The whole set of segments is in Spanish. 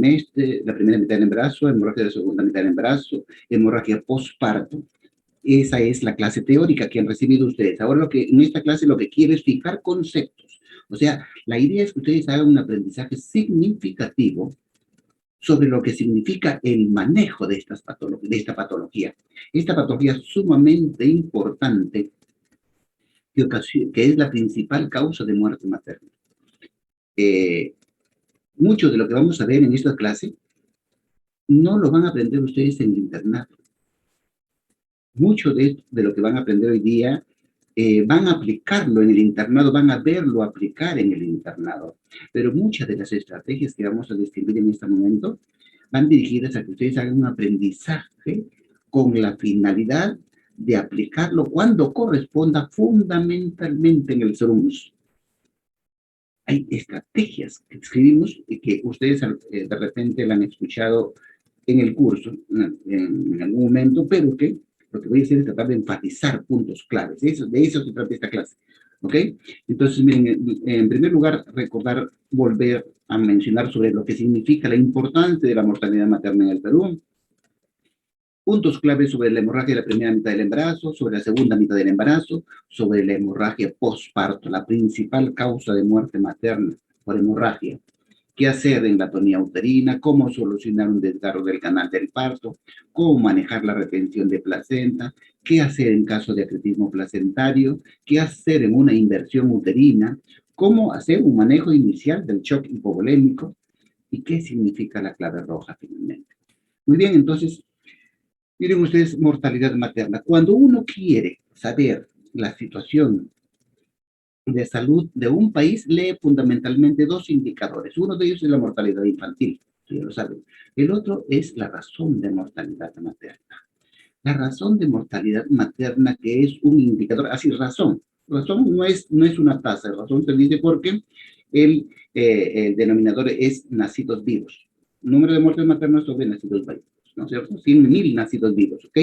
trimestre, la primera mitad del embarazo, hemorragia de la segunda mitad del embarazo, hemorragia postparto. Esa es la clase teórica que han recibido ustedes. Ahora en esta clase lo que quiero es fijar conceptos. O sea, la idea es que ustedes hagan un aprendizaje significativo sobre lo que significa el manejo de esta patología. Esta patología es sumamente importante, que es la principal causa de muerte materna. Mucho de lo que vamos a ver en esta clase no lo van a aprender ustedes en el internado. Mucho de lo que van a aprender hoy día van a aplicarlo en el internado, van a verlo aplicar en el internado. Pero muchas de las estrategias que vamos a describir en este momento van dirigidas a que ustedes hagan un aprendizaje con la finalidad de aplicarlo cuando corresponda fundamentalmente en el SERUMS. Hay estrategias que escribimos y que ustedes de repente la han escuchado en el curso en algún momento, pero que lo que voy a hacer es tratar de enfatizar puntos claves. De eso se trata esta clase. ¿Ok? Entonces, miren, en primer lugar, volver a mencionar sobre lo que significa la importancia de la mortalidad materna en el Perú. Puntos claves sobre la hemorragia de la primera mitad del embarazo, sobre la segunda mitad del embarazo, sobre la hemorragia postparto, la principal causa de muerte materna por hemorragia. Qué hacer en la atonía uterina, cómo solucionar un desgarro del canal del parto, cómo manejar la retención de placenta, qué hacer en caso de acretismo placentario, qué hacer en una inversión uterina, cómo hacer un manejo inicial del shock hipovolémico y qué significa la clave roja finalmente. Muy bien, entonces, miren ustedes, mortalidad materna. Cuando uno quiere saber la situación de salud de un país, lee fundamentalmente dos indicadores. Uno de ellos es la mortalidad infantil, ya lo saben. El otro es la razón de mortalidad materna. La razón de mortalidad materna, que es un indicador, así, razón. Razón no es una tasa, razón se dice porque el denominador es nacidos vivos. Número de muertes maternas sobre nacidos vivos, ¿no es cierto? 100.000 nacidos vivos, ¿ok?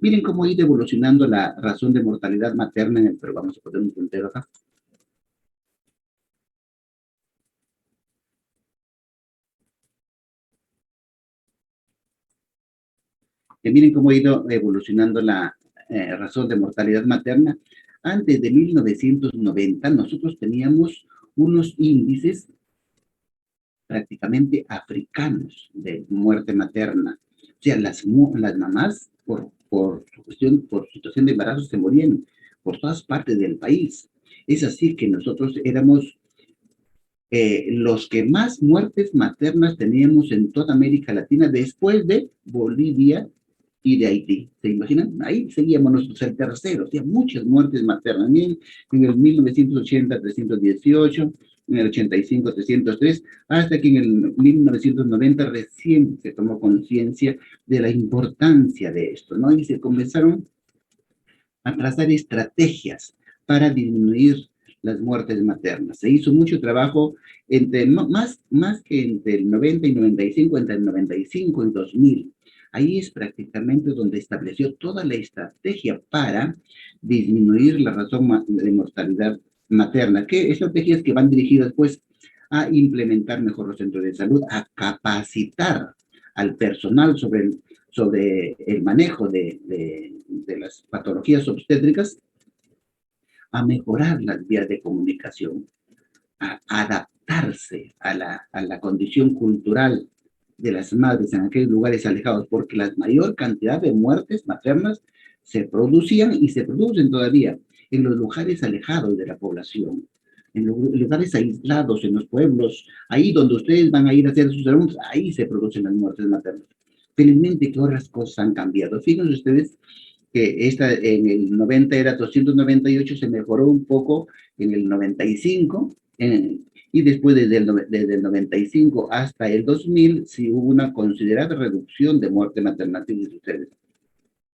Miren cómo ha ido evolucionando la razón de mortalidad materna en el Perú. Vamos a poner un puntero acá. Miren cómo ha ido evolucionando la razón de mortalidad materna. Antes de 1990, nosotros teníamos unos índices prácticamente africanos de muerte materna. O sea, las mamás, por situación de embarazo, se morían por todas partes del país. Es así que nosotros éramos los que más muertes maternas teníamos en toda América Latina, después de Bolivia y de Haití. ¿Se imaginan? Ahí seguíamos nosotros el tercero. O sea, muchas muertes maternas. En el 1980, 318, en el 85, 303, hasta que en el 1990 recién se tomó conciencia de la importancia de esto, ¿no? Y se comenzaron a trazar estrategias para disminuir las muertes maternas. Se hizo mucho trabajo más que entre el 90 y 95, entre el 95 y 2000. Ahí es prácticamente donde estableció toda la estrategia para disminuir la razón de mortalidad materna. ¿Qué estrategias que van dirigidas, pues, a implementar mejor los centros de salud, a capacitar al personal sobre el manejo de las patologías obstétricas, a mejorar las vías de comunicación, a adaptarse a la condición cultural de las madres en aquellos lugares alejados, porque la mayor cantidad de muertes maternas se producían y se producen todavía en los lugares alejados de la población, en los lugares aislados, en los pueblos, ahí donde ustedes van a ir a hacer sus anuncios, ahí se producen las muertes maternas. Felizmente que ahora las cosas han cambiado. Fíjense ustedes que en el 90 era 298, se mejoró un poco en el 95, y después desde el 95 hasta el 2000, sí hubo una considerable reducción de muerte materna, fíjense ustedes,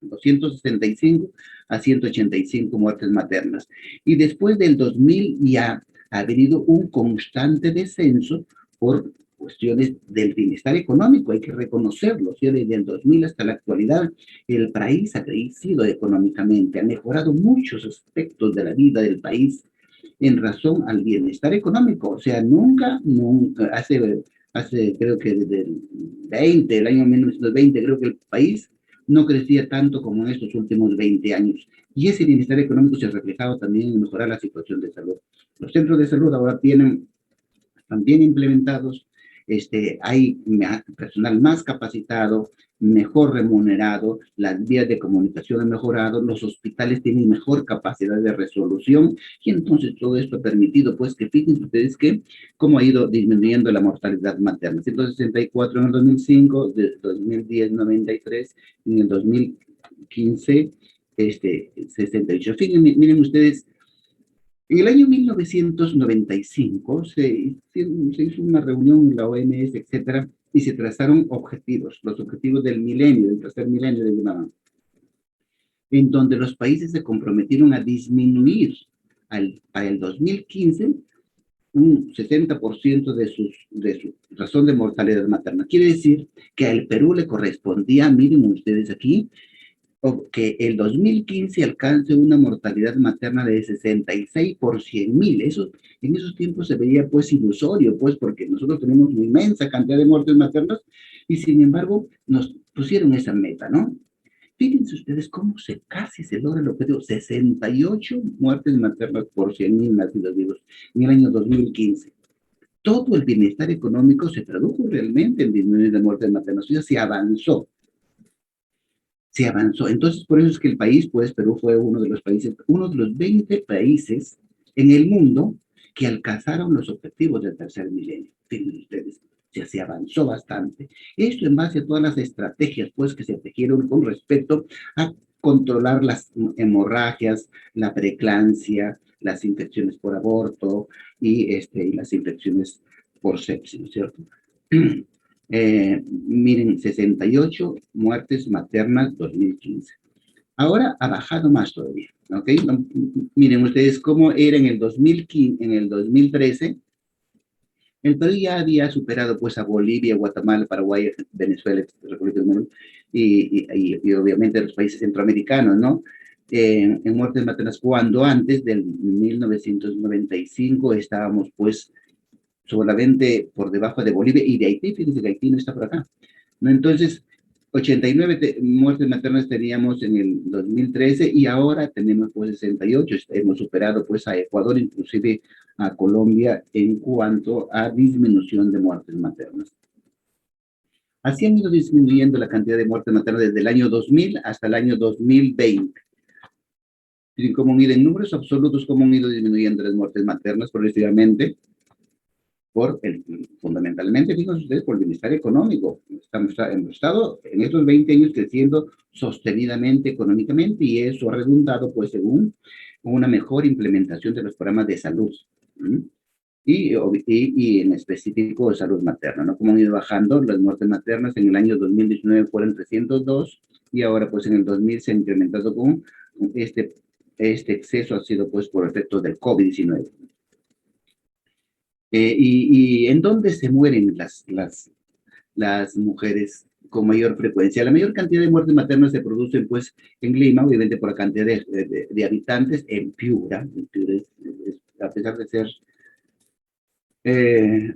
265 a 185 muertes maternas. Y después del 2000 ya ha habido un constante descenso por cuestiones del bienestar económico, hay que reconocerlo, ¿sí? Desde el 2000 hasta la actualidad, el país ha crecido económicamente, ha mejorado muchos aspectos de la vida del país en razón al bienestar económico. O sea, nunca, hace, creo que desde el año 1920, creo que el país no crecía tanto como en estos últimos 20 años. Y ese bienestar económico se ha reflejado también en mejorar la situación de salud. Los centros de salud ahora tienen también implementados, hay personal más capacitado, mejor remunerado, las vías de comunicación han mejorado, los hospitales tienen mejor capacidad de resolución y entonces todo esto ha permitido, pues, que fíjense ustedes que cómo ha ido disminuyendo la mortalidad materna. 164 en el 2005, de 2010 93, en el 2015 68. Fíjense, miren ustedes, en el año 1995 se hizo una reunión en la OMS, etcétera, y se trazaron objetivos, los objetivos del milenio, del tercer milenio de Llamaban, en donde los países se comprometieron a disminuir para el 2015 un 60% de su razón de mortalidad materna. Quiere decir que al Perú le correspondía, miren ustedes aquí, que el 2015 alcance una mortalidad materna de 66 por 100.000. Eso en esos tiempos se veía pues ilusorio, pues porque nosotros tenemos una inmensa cantidad de muertes maternas y sin embargo nos pusieron esa meta, ¿no? Fíjense ustedes cómo casi se logra el objetivo, 68 muertes maternas por 100.000 nacidos vivos en el año 2015. Todo el bienestar económico se tradujo realmente en disminuir de muertes maternas, o sea, se avanzó. Entonces, por eso es que el país, pues, Perú fue uno de los países, uno de los 20 países en el mundo que alcanzaron los objetivos del tercer milenio. Fíjense ustedes, ya se avanzó bastante. Esto en base a todas las estrategias, pues, que se tejieron con respecto a controlar las hemorragias, la preeclampsia, las infecciones por aborto y las infecciones por sepsis, ¿no es cierto? Miren, 68 muertes maternas 2015. Ahora ha bajado más todavía, ¿ok? Miren ustedes cómo era en el 2015, en el 2013. El Perú ya había superado pues a Bolivia, Guatemala, Paraguay, Venezuela, República Dominicana y obviamente los países centroamericanos, ¿no? En muertes maternas, cuando antes del 1995 estábamos pues solamente por debajo de Bolivia y de Haití, fíjense que Haití no está por acá, ¿no? Entonces, 89 muertes maternas teníamos en el 2013 y ahora tenemos pues 68, hemos superado pues a Ecuador, inclusive a Colombia en cuanto a disminución de muertes maternas. Así han ido disminuyendo la cantidad de muertes maternas desde el año 2000 hasta el año 2020. Y como han ido en números absolutos, cómo han ido disminuyendo las muertes maternas progresivamente, fundamentalmente, fíjense ustedes, por el bienestar económico. Hemos estado en estos 20 años creciendo sostenidamente económicamente y eso ha redundado, pues, según una mejor implementación de los programas de salud. Y en específico de salud materna, ¿no? Como han ido bajando las muertes maternas, en el año 2019 fueron 302 y ahora pues en el 2000 se ha incrementado con este exceso ha sido pues por efecto del COVID-19. Y en dónde se mueren las mujeres con mayor frecuencia. La mayor cantidad de muertes maternas se producen pues en Lima, obviamente por la cantidad de habitantes, en Piura. En Piura a pesar de ser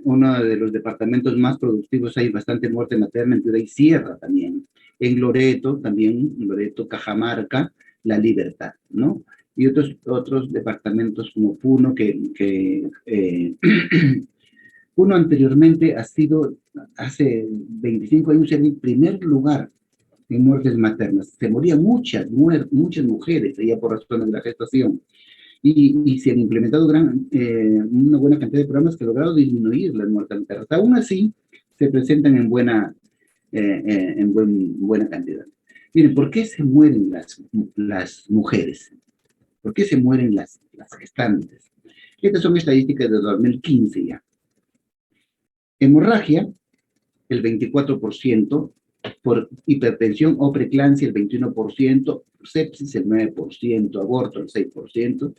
uno de los departamentos más productivos, hay bastante muerte materna. En Piura y Sierra también. En Loreto también, en Loreto, Cajamarca, La Libertad, ¿no? Y otros departamentos como Puno Puno anteriormente hace 25 años, en el primer lugar en muertes maternas. Se morían muchas mujeres allá por razones de la gestación. Y se han implementado una buena cantidad de programas que han logrado disminuir las muertes maternas. Aún así, se presentan en buena cantidad. Miren, ¿por qué se mueren las mujeres? ¿Por qué se mueren las gestantes? Estas son estadísticas de 2015 ya. Hemorragia, el 24%, por hipertensión o preeclampsia, el 21%, sepsis, el 9%, aborto, el 6%,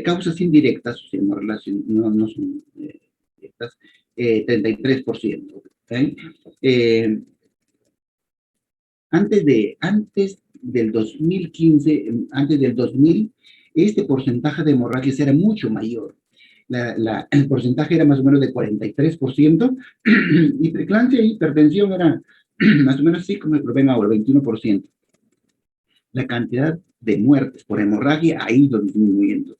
causas indirectas, o sea, no son directas, 33%. ¿Okay? Antes del 2015, antes del 2000, este porcentaje de hemorragias era mucho mayor. el porcentaje era más o menos de 43%, y preeclampsia y hipertensión era más o menos así como lo ven ahora, 21%. La cantidad de muertes por hemorragia ha ido disminuyendo.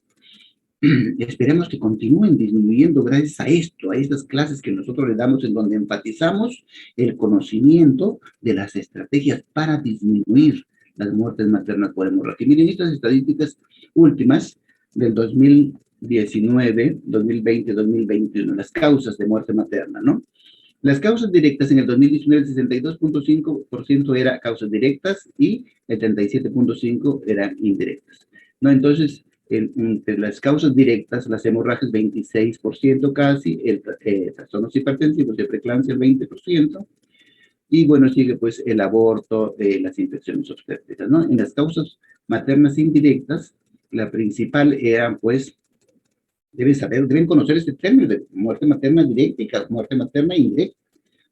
Esperemos que continúen disminuyendo gracias a esto, a estas clases que nosotros le damos en donde enfatizamos el conocimiento de las estrategias para disminuir las muertes maternas por hemorragia. Miren estas estadísticas últimas del 2019, 2020, 2021, las causas de muerte materna, ¿no? Las causas directas en el 2019, el 62.5% eran causas directas y el 37.5% eran indirectas, ¿no? Entonces, entre las causas directas, las hemorragias 26% casi, trastornos hipertensivos y preeclampsia el 20%, y bueno, sigue pues el aborto, las infecciones obstétricas, ¿no? En las causas maternas indirectas, la principal era pues, deben conocer este término de muerte materna directa y muerte materna indirecta.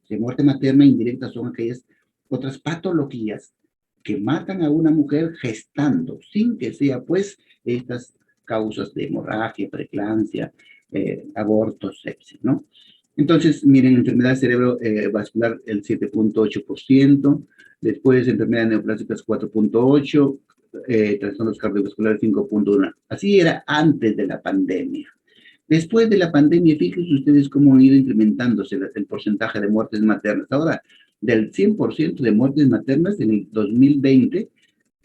De muerte materna indirecta son aquellas otras patologías que matan a una mujer gestando, sin que sea pues estas causas de hemorragia, preeclampsia, abortos, sepsis, ¿no? Entonces, miren, enfermedad cerebrovascular el 7.8%, después enfermedades neoplásicas 4.8%, trastornos cardiovasculares 5.1%. Así era antes de la pandemia. Después de la pandemia, fíjense ustedes cómo han ido incrementándose el porcentaje de muertes maternas. Ahora, del 100% de muertes maternas en el 2020,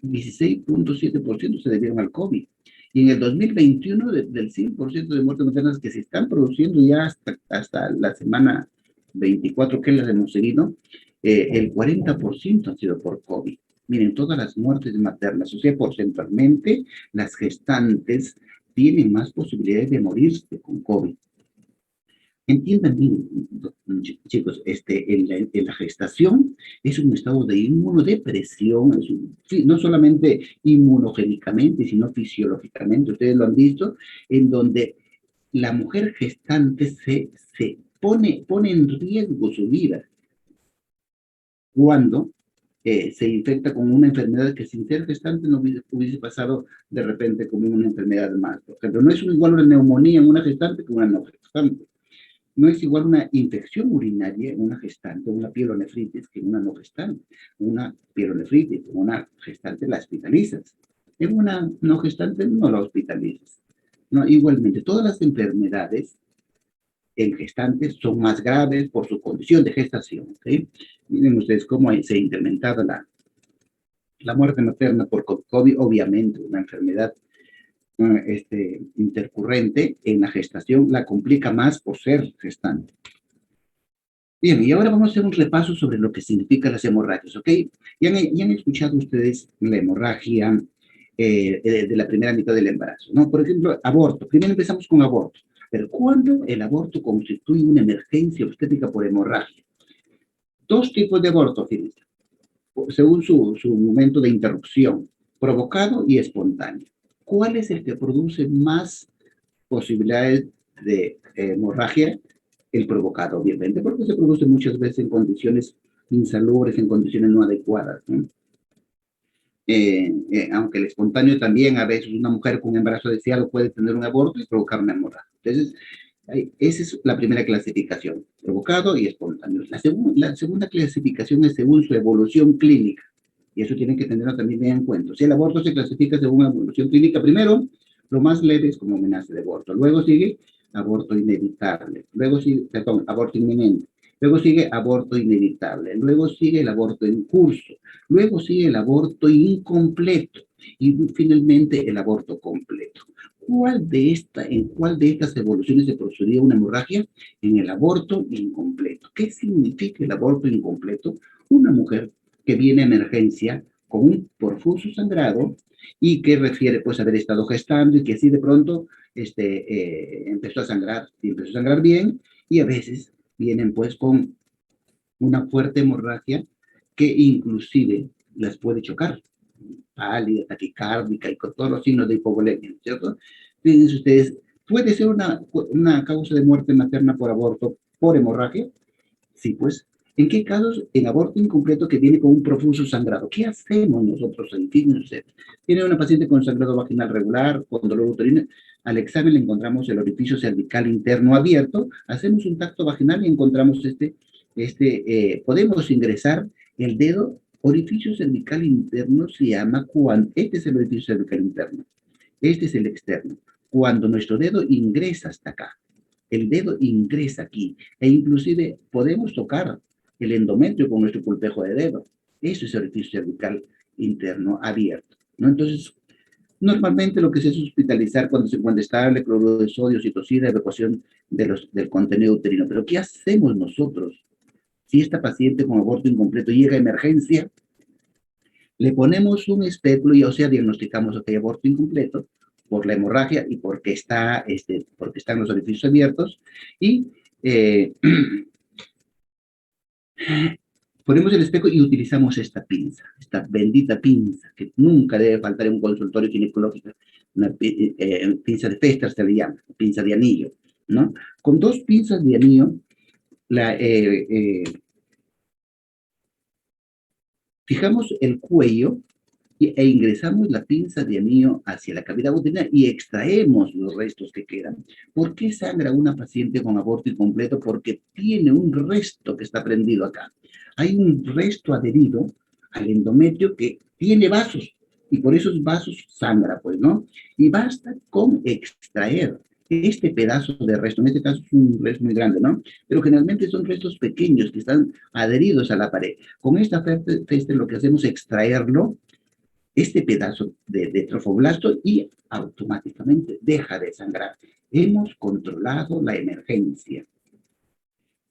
16.7% se debieron al COVID. Y en el 2021, del 100% de muertes maternas que se están produciendo ya hasta la semana 24 que las hemos seguido, el 40% han sido por COVID. Miren, todas las muertes maternas, o sea, porcentualmente, las gestantes tienen más posibilidades de morirse con COVID. Entiendan bien, chicos, en la gestación es un estado de inmunodepresión, no solamente inmunogénicamente, sino fisiológicamente, ustedes lo han visto, en donde la mujer gestante se pone en riesgo su vida cuando se infecta con una enfermedad que sin ser gestante no hubiese pasado de repente como una enfermedad más. Por ejemplo, no es igual una neumonía en una gestante que una no gestante. No es igual una infección urinaria en una gestante, una pielonefritis, que en una no gestante. Una pielonefritis, en una gestante la hospitalizas. En una no gestante no la hospitalizas. No, igualmente, todas las enfermedades en gestantes son más graves por su condición de gestación. ¿Sí? Miren ustedes cómo se ha incrementado la muerte materna por COVID, obviamente, una enfermedad intercurrente en la gestación la complica más por ser gestante. Bien, y ahora vamos a hacer un repaso sobre lo que significan las hemorragias, ¿ok? Ya han escuchado ustedes la hemorragia de la primera mitad del embarazo, ¿no? Por ejemplo, aborto. Primero empezamos con aborto. Pero ¿cuándo el aborto constituye una emergencia obstétrica por hemorragia? Dos tipos de aborto, fíjense, según su momento de interrupción, provocado y espontáneo. ¿Cuál es el que produce más posibilidades de hemorragia? El provocado, obviamente, porque se produce muchas veces en condiciones insalubres, en condiciones no adecuadas, ¿no? Aunque el espontáneo también, a veces una mujer con un embarazo deseado puede tener un aborto y provocar una hemorragia. Entonces, esa es la primera clasificación, provocado y espontáneo. La segunda clasificación es según su evolución clínica, y eso tienen que tenerlo también en cuenta. Si el aborto se clasifica según evolución clínica, primero, lo más leve es como amenaza de aborto, luego sigue aborto inevitable, luego sigue, perdón, aborto inminente, luego sigue aborto inevitable, luego sigue el aborto en curso, luego sigue el aborto incompleto y finalmente el aborto completo. ¿En cuál de estas evoluciones se produciría una hemorragia? En el aborto incompleto. ¿Qué significa el aborto incompleto? Una mujer que viene a emergencia con un profuso sangrado y que refiere pues haber estado gestando y que así de pronto empezó a sangrar bien, y a veces vienen pues con una fuerte hemorragia que inclusive las puede chocar, pálida, taquicárdica y con todos los signos de hipovolemia, ¿cierto? Fíjense ustedes, ¿puede ser una causa de muerte materna por aborto por hemorragia? Sí, pues ¿En qué casos? En aborto incompleto que viene con un profuso sangrado. ¿Qué hacemos nosotros? Fíjense, tiene una paciente con sangrado vaginal regular, con dolor uterino. Al examen le encontramos el orificio cervical interno abierto, hacemos un tacto vaginal y encontramos podemos ingresar el dedo. Orificio cervical interno se llama cuando, este es el orificio cervical interno, este es el externo. Cuando nuestro dedo ingresa hasta acá, el dedo ingresa aquí, e inclusive podemos tocar el endometrio con nuestro pulpejo de dedo. Eso es el orificio cervical interno abierto, ¿no? Entonces, normalmente lo que se hace es hospitalizar cuando se encuentra estable, cloruro de sodio, citocina, evacuación del contenido uterino. Pero ¿qué hacemos nosotros? Si esta paciente con aborto incompleto llega a emergencia, le ponemos un espéculo y, o sea, diagnosticamos que hay aborto incompleto por la hemorragia y porque están los orificios abiertos, y ponemos el espejo y utilizamos esta pinza, esta bendita pinza, que nunca debe faltar en un consultorio ginecológico, una pinza de Fester se le llama, pinza de anillo, ¿no? Con dos pinzas de anillo, fijamos el cuello e ingresamos la pinza de anillo hacia la cavidad uterina y extraemos los restos que quedan. ¿Por qué sangra una paciente con aborto incompleto? Porque tiene un resto que está prendido acá. Hay un resto adherido al endometrio que tiene vasos, y por esos vasos sangra, pues, ¿no? Y basta con extraer este pedazo de resto. En este caso es un resto muy grande, ¿no? Pero generalmente son restos pequeños que están adheridos a la pared. Con esta feste lo que hacemos es extraerlo, este pedazo de trofoblasto, y automáticamente deja de sangrar. Hemos controlado la emergencia.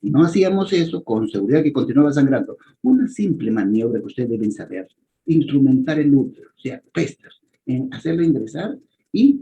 Si no hacíamos eso, con seguridad que continuaba sangrando. Una simple maniobra que ustedes deben saber: instrumentar el útero, o sea, pestas, hacerlo ingresar y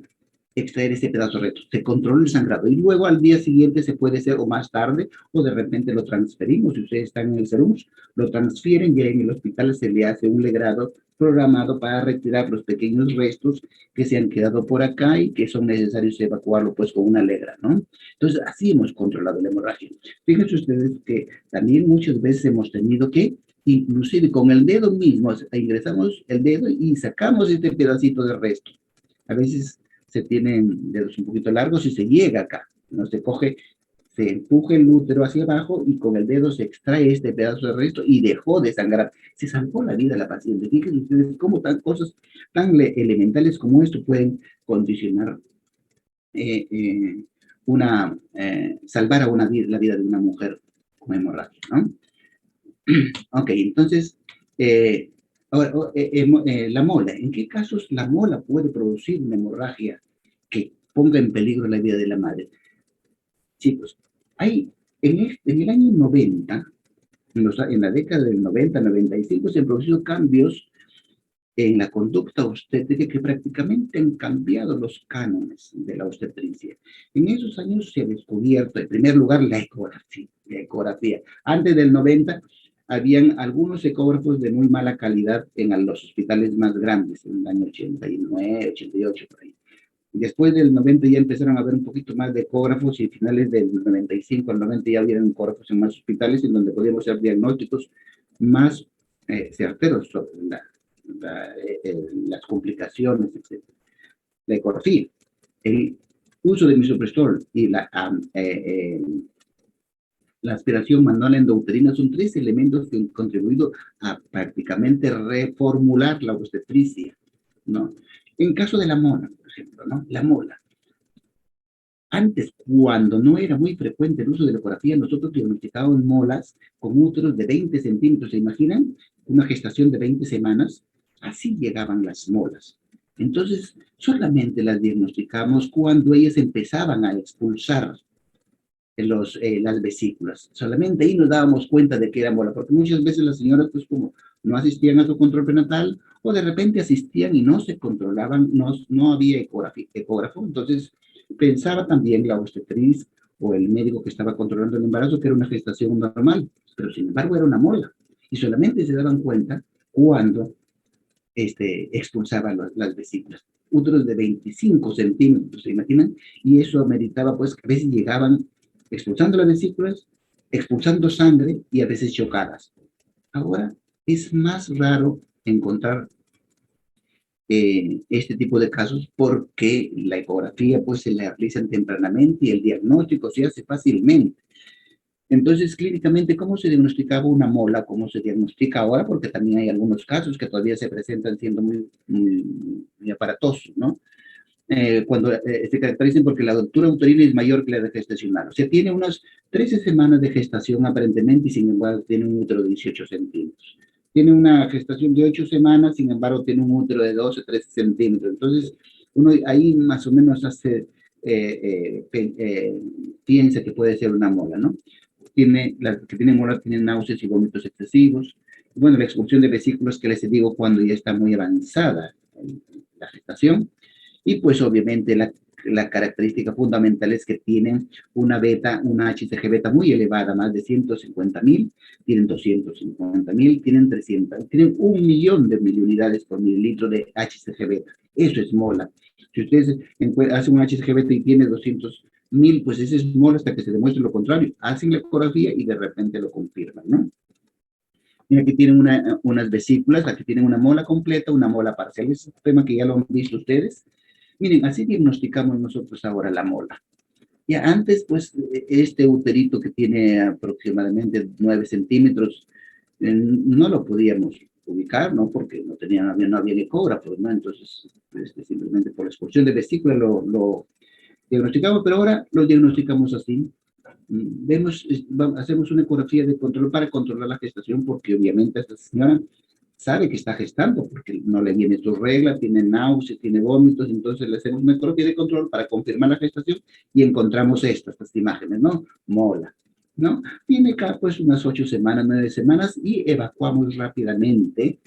extraer ese pedazo recto. Se controla el sangrado y luego al día siguiente se puede hacer, o más tarde, o de repente lo transferimos. Si ustedes están en el SERUMS, lo transfieren y en el hospital se le hace un legrado programado para retirar los pequeños restos que se han quedado por acá y que son necesarios evacuarlo pues con una legra, ¿no? Entonces así hemos controlado la hemorragia. Fíjense ustedes que también muchas veces hemos tenido que, inclusive con el dedo mismo, ingresamos el dedo y sacamos este pedacito de resto. A veces se tienen dedos un poquito largos y se llega acá, no se coge, se empuja el útero hacia abajo y con el dedo se extrae este pedazo de resto y dejó de sangrar. Se salvó la vida a la paciente. Fíjense ustedes cómo cosas tan elementales como esto pueden condicionar eh, eh, salvar la vida de una mujer con hemorragia, ¿no? Ok, entonces, ahora, la mola. ¿En qué casos la mola puede producir una hemorragia que ponga en peligro la vida de la madre? Chicos, en el año 90, en la década del 90, 95, se han producido cambios en la conducta obstétrica que prácticamente han cambiado los cánones de la obstetricia. En esos años se ha descubierto, en primer lugar, la ecografía. La ecografía. Antes del 90, habían algunos ecógrafos de muy mala calidad en los hospitales más grandes, en el año 89, 88, por ahí. Después del 90 ya empezaron a haber un poquito más de ecógrafos, y a finales del 95 al 90 ya habían ecógrafos en más hospitales en donde podíamos hacer diagnósticos más certeros sobre las complicaciones, etc. La ecografía, el uso de misoprostol y la aspiración manual endouterina son tres elementos que han contribuido a prácticamente reformular la obstetricia, ¿no? En caso de la mola, por ejemplo, ¿no? La mola. Antes, cuando no era muy frecuente el uso de la ecografía, nosotros diagnosticábamos molas con úteros de 20 centímetros. ¿Se imaginan? Una gestación de 20 semanas. Así llegaban las molas. Entonces, solamente las diagnosticamos cuando ellas empezaban a expulsar las vesículas. Solamente ahí nos dábamos cuenta de que era mola, porque muchas veces las señoras, pues como no asistían a su control prenatal, o de repente asistían y no se controlaban, no había ecógrafo, entonces pensaba también la obstetriz o el médico que estaba controlando el embarazo que era una gestación normal, pero sin embargo era una mola, y solamente se daban cuenta cuando expulsaban las vesículas. Úteros de 25 centímetros, ¿se imaginan? Y eso ameritaba, pues, que a veces llegaban expulsando las vesículas expulsando sangre y a veces chocadas. Ahora es más raro encontrar este tipo de casos porque la ecografía pues se la realizan tempranamente y el diagnóstico se hace fácilmente. Entonces, clínicamente, ¿cómo se diagnosticaba una mola? ¿Cómo se diagnostica ahora? Porque también hay algunos casos que todavía se presentan siendo muy aparatosos, ¿no? Cuando se caracterizan porque la ruptura uterina es mayor que la de gestacional. O sea, tiene unas 13 semanas de gestación aparentemente y sin embargo tiene un útero de 18 centímetros. Tiene una gestación de 8 semanas, sin embargo tiene un útero de 12, 13 centímetros. Entonces, uno ahí más o menos hace, piensa que puede ser una mola, ¿no? Las que tienen mola tienen náuseas y vómitos excesivos. Bueno, la expulsión de vesículas que les digo cuando ya está muy avanzada la gestación. Y pues obviamente la característica fundamental es que tienen una beta, una HCG beta muy elevada, más de 150.000, tienen 250.000, tienen 300, tienen 1.000.000 de miliunidades por mililitro de HCG beta. Eso es mola. Si ustedes hacen un HCG beta y tiene 200.000, pues ese es mola hasta que se demuestre lo contrario. Hacen la ecografía y de repente lo confirman, ¿no? Mira, aquí tienen unas vesículas, aquí tienen una mola completa, una mola parcial. Es un tema que ya lo han visto ustedes. Miren, así diagnosticamos nosotros ahora la mola. Ya antes, pues, este uterito que tiene aproximadamente 9 centímetros, no lo podíamos ubicar, ¿no? Porque no había ecógrafos, ¿no? Entonces, simplemente por la expulsión de vesícula lo diagnosticamos, pero ahora lo diagnosticamos así. Hacemos una ecografía de control para controlar la gestación, porque obviamente esta señora sabe que está gestando, porque no le viene su regla, tiene náuseas, tiene vómitos, entonces le hacemos una ecografía de control para confirmar la gestación y encontramos estas imágenes, ¿no? Mola, ¿no? Tiene acá pues unas 8 semanas, 9 semanas y evacuamos rápidamente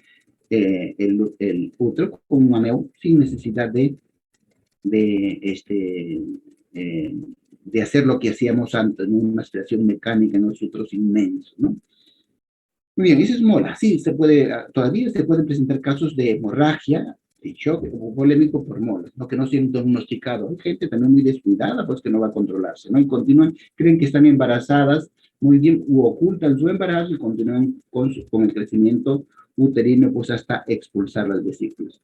el útero con un mameo sin necesidad de, este, eh, de hacer lo que hacíamos antes, ¿no? Una aspiración mecánica en los úteros inmensos, ¿no? Muy bien, eso es mola. Sí, todavía se pueden presentar casos de hemorragia, de shock o polémico por mola, ¿no? Que no se han diagnosticado. Hay gente también muy descuidada, pues que no va a controlarse, ¿no? Y continúan, creen que están embarazadas muy bien, u ocultan su embarazo y continúan con el crecimiento uterino, pues hasta expulsar las vesículas.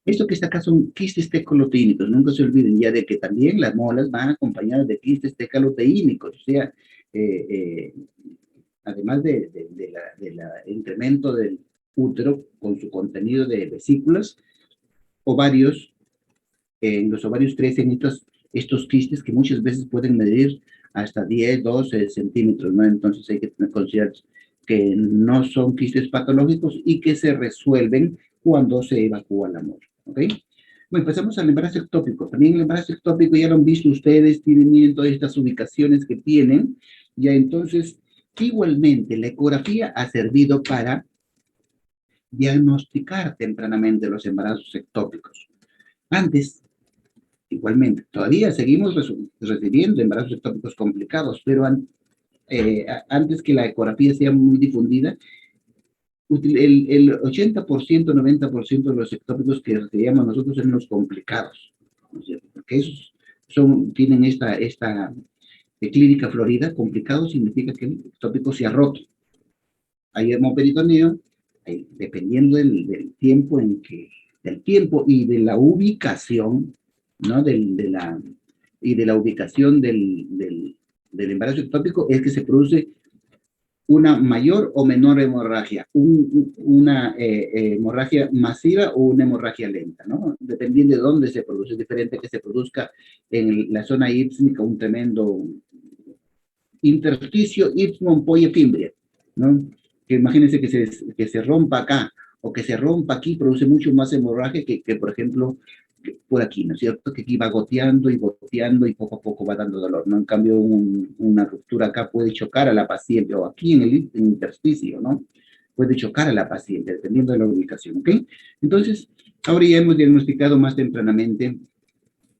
Esto que está acá son quistes tecaloteínicos. Nunca se olviden ya de que también las molas van acompañadas de quistes tecaloteínicos. O sea, eh, eh, además del incremento del útero con su contenido de vesículas, ovarios, en los ovarios crecen estos quistes que muchas veces pueden medir hasta 10, 12 centímetros, ¿no? Entonces hay que considerar que no son quistes patológicos y que se resuelven cuando se evacúa la muela, ¿ok? Bueno, pasamos al embarazo ectópico. También el embarazo ectópico ya lo han visto ustedes, tienen todas estas ubicaciones que tienen, ya entonces, igualmente, la ecografía ha servido para diagnosticar tempranamente los embarazos ectópicos. Antes, igualmente, todavía seguimos recibiendo embarazos ectópicos complicados, pero antes que la ecografía sea muy difundida, el 80%, 90% de los ectópicos que recibíamos nosotros eran los complicados, ¿no es cierto? Porque esos tienen esta clínica florida. Complicado significa que el ectópico se ha roto. Hay hemoperitoneo, dependiendo del tiempo del tiempo y de la ubicación, ¿no? Y de la ubicación del embarazo ectópico, es que se produce una mayor o menor hemorragia, una hemorragia masiva o una hemorragia lenta, ¿no? Dependiendo de dónde se produce. Es diferente que se produzca en la zona ístmica un tremendo intersticio istmo-ampolla-fimbria, ¿no? Que imagínense que se rompa acá o que se rompa aquí, produce mucho más hemorragia que por ejemplo, por aquí, ¿no es cierto? Que aquí va goteando y poco a poco va dando dolor, ¿no? En cambio, una ruptura acá puede chocar a la paciente, o aquí en el intersticio, ¿no? Puede chocar a la paciente, dependiendo de la ubicación, ¿ok? Entonces, ahora ya hemos diagnosticado más tempranamente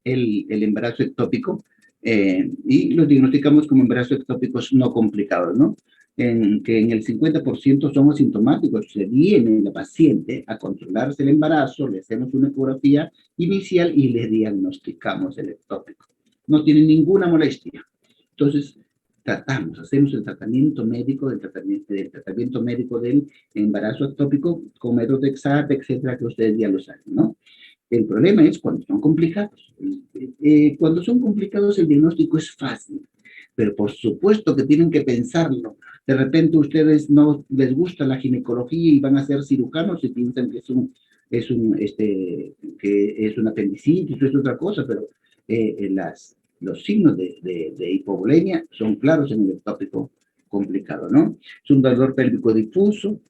el embarazo ectópico y los diagnosticamos como embarazos ectópicos no complicados, ¿no? Que en el 50% son asintomáticos. Se viene la paciente a controlarse el embarazo, le hacemos una ecografía inicial y le diagnosticamos el ectópico. No tiene ninguna molestia. Entonces, tratamos, hacemos el tratamiento médico del tratamiento médico del embarazo ectópico con métodos de XAP, etcétera, que ustedes ya lo saben, ¿no? El problema es cuando son complicados. Cuando son complicados el diagnóstico es fácil, pero por supuesto que tienen que pensarlo. De repente ustedes no les gusta la ginecología y van a ser cirujanos y piensan que que es una apendicitis o es otra cosa, pero los signos de hipovolemia son claros en el ectópico complicado, ¿no? Es un dolor pélvico difuso,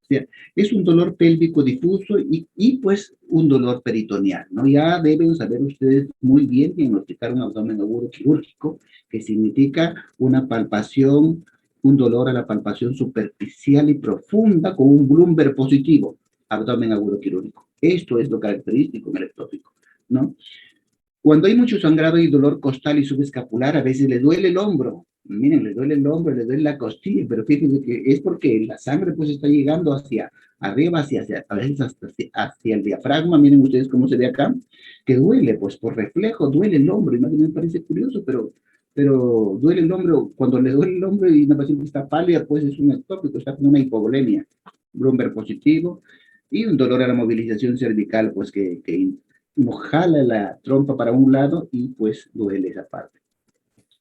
sea, es un dolor pélvico difuso y pues un dolor peritoneal, ¿no? Ya deben saber ustedes muy bien diagnosticar un abdomen agudo quirúrgico, que significa una palpación, un dolor a la palpación superficial y profunda con un Bloomberg positivo, abdomen agudo quirúrgico. Esto es lo característico en el ectópico, ¿no? Cuando hay mucho sangrado y dolor costal y subescapular, a veces le duele el hombro. Miren, le duele el hombro, le duele la costilla, pero fíjense que es porque la sangre pues está llegando hacia arriba, a veces hasta hacia el diafragma. Miren ustedes cómo se ve acá, que duele, pues por reflejo duele el hombro. Y más me parece curioso, pero duele el hombro. Cuando le duele el hombro y una paciente está pálida, pues es un ectópico, está con una hipovolemia, Bloomberg positivo, y un dolor a la movilización cervical, pues que uno jala la trompa para un lado y pues duele esa parte.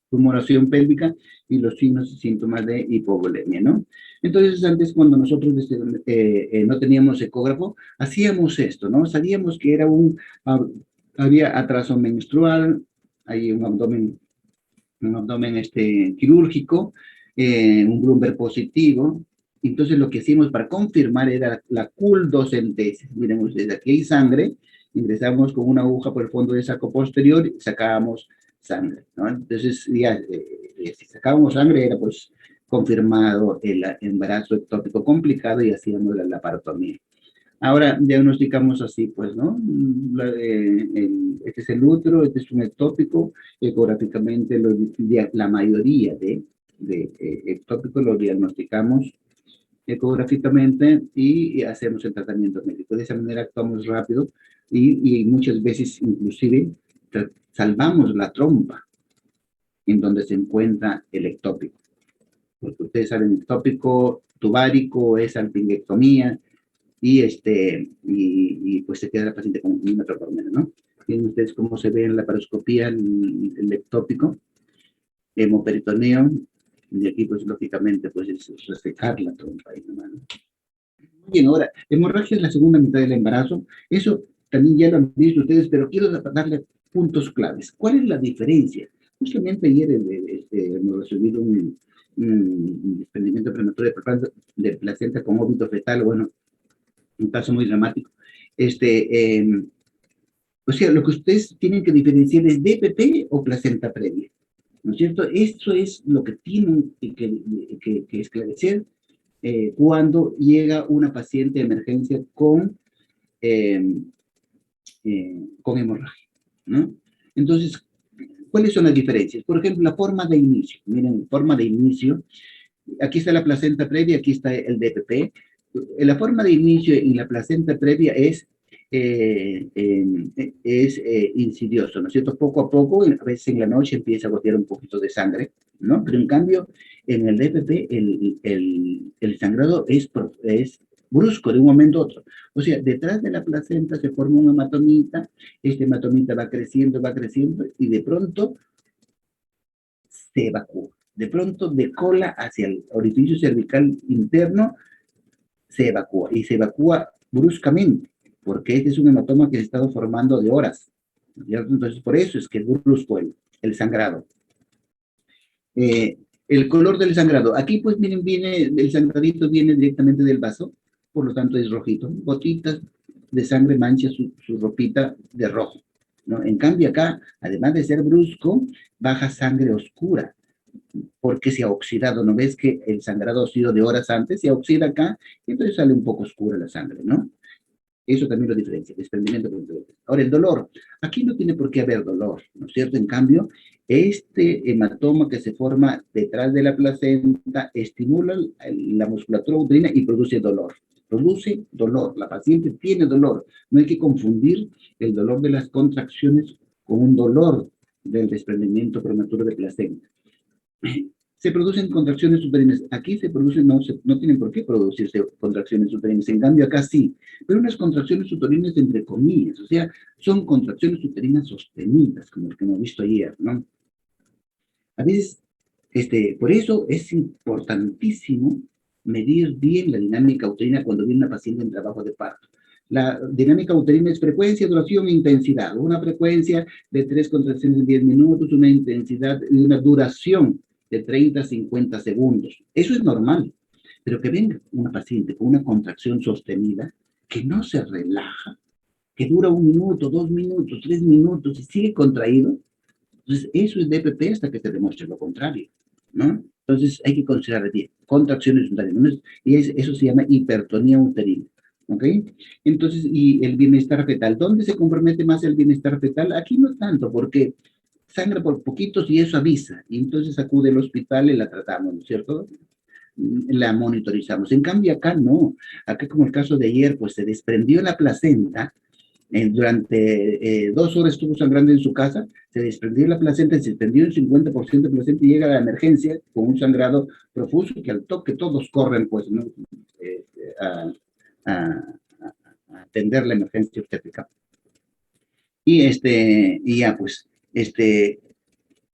Tumoración pélvica y los signos y síntomas de hipovolemia, ¿no? Entonces, antes cuando nosotros no teníamos ecógrafo, hacíamos esto, ¿no? Sabíamos que era había atraso menstrual, hay un abdomen quirúrgico, un Bloomberg positivo. Entonces lo que hicimos para confirmar era la culdocentesis. Miren ustedes, aquí hay sangre, ingresamos con una aguja por el fondo del saco posterior y sacábamos sangre, ¿no? Entonces ya, si sacábamos sangre era pues confirmado el embarazo ectópico complicado y hacíamos la laparotomía. Ahora diagnosticamos así, pues, ¿no? Este es el útero, este es un ectópico, ecográficamente la mayoría de ectópicos lo diagnosticamos ecográficamente y hacemos el tratamiento médico. De esa manera actuamos rápido y muchas veces inclusive salvamos la trompa en donde se encuentra el ectópico. Porque ustedes saben, ectópico tubario es salpingectomía, y pues se queda la paciente con un milímetro por menos, ¿no? Miren ustedes cómo se ve en la paroscopía el ectópico, hemoperitoneo, y aquí pues lógicamente pues es resecar la trompa ahí, ¿no? Bien, ahora, hemorragia es la segunda mitad del embarazo, eso también ya lo han visto ustedes, pero quiero darle puntos claves. ¿Cuál es la diferencia? Justamente ayer hemos recibido un desprendimiento prematuro de placenta con óbito fetal, bueno, un caso muy dramático. O sea, lo que ustedes tienen que diferenciar es DPP o placenta previa, ¿no es cierto? Eso es lo que tienen que esclarecer cuando llega una paciente de emergencia eh, con hemorragia, ¿no? Entonces, ¿cuáles son las diferencias? Por ejemplo, la forma de inicio. Miren, forma de inicio. Aquí está la placenta previa, aquí está el DPP. La forma de inicio en la placenta previa es insidioso, ¿no es cierto? Poco a poco, a veces en la noche empieza a gotear un poquito de sangre, ¿no? Pero en cambio, en el DPP, el sangrado es brusco de un momento a otro. O sea, detrás de la placenta se forma una hematomita, esta hematomita va creciendo, y de pronto se evacúa. De pronto, de cola hacia el orificio cervical interno, se evacúa, y se evacúa bruscamente, porque este es un hematoma que se ha estado formando de horas, ¿cierto? Entonces, por eso es que es brusco el sangrado. El color del sangrado. Aquí, pues, miren, el sangradito viene directamente del vaso, por lo tanto es rojito. Gotitas de sangre mancha su ropita de rojo, ¿no? En cambio, acá, además de ser brusco, baja sangre oscura, porque se ha oxidado. ¿No ves que el sangrado ha sido de horas antes? Se oxida acá, y entonces sale un poco oscura la sangre, ¿no? Eso también lo diferencia, desprendimiento. Ahora, el dolor. Aquí no tiene por qué haber dolor, ¿no es cierto? En cambio, este hematoma que se forma detrás de la placenta estimula la musculatura uterina y produce dolor. Produce dolor. La paciente tiene dolor. No hay que confundir el dolor de las contracciones con un dolor del desprendimiento prematuro de placenta. Se producen contracciones uterinas. Aquí se producen, no tienen por qué producirse contracciones uterinas. En cambio, acá sí. Pero unas contracciones uterinas entre comillas. O sea, son contracciones uterinas sostenidas, como lo que hemos visto ayer, ¿no? A veces, por eso es importantísimo medir bien la dinámica uterina cuando viene una paciente en trabajo de parto. La dinámica uterina es frecuencia, duración e intensidad. Una frecuencia de 3 contracciones en 10 minutos, una intensidad y una duración de 30 a 50 segundos. Eso es normal. Pero que venga una paciente con una contracción sostenida, que no se relaja, que dura 1 minuto, 2 minutos, 3 minutos y sigue contraído, entonces eso es DPP hasta que se demuestre lo contrario, ¿no? Entonces hay que considerar bien, contracciones uterinas, y eso se llama hipertonía uterina, ¿ok? Entonces, y el bienestar fetal, ¿dónde se compromete más el bienestar fetal? Aquí no tanto, porque sangra por poquitos y eso avisa, y entonces acude al hospital y la tratamos, ¿no es cierto? La monitorizamos. En cambio acá no, acá como el caso de ayer, pues se desprendió la placenta, durante 2 horas estuvo sangrando en su casa, se desprendió la placenta, se desprendió un 50% de placenta y llega a la emergencia con un sangrado profuso que al toque todos corren, pues, ¿no? Eh, a, a, a atender la emergencia obstétrica. Y ya, pues,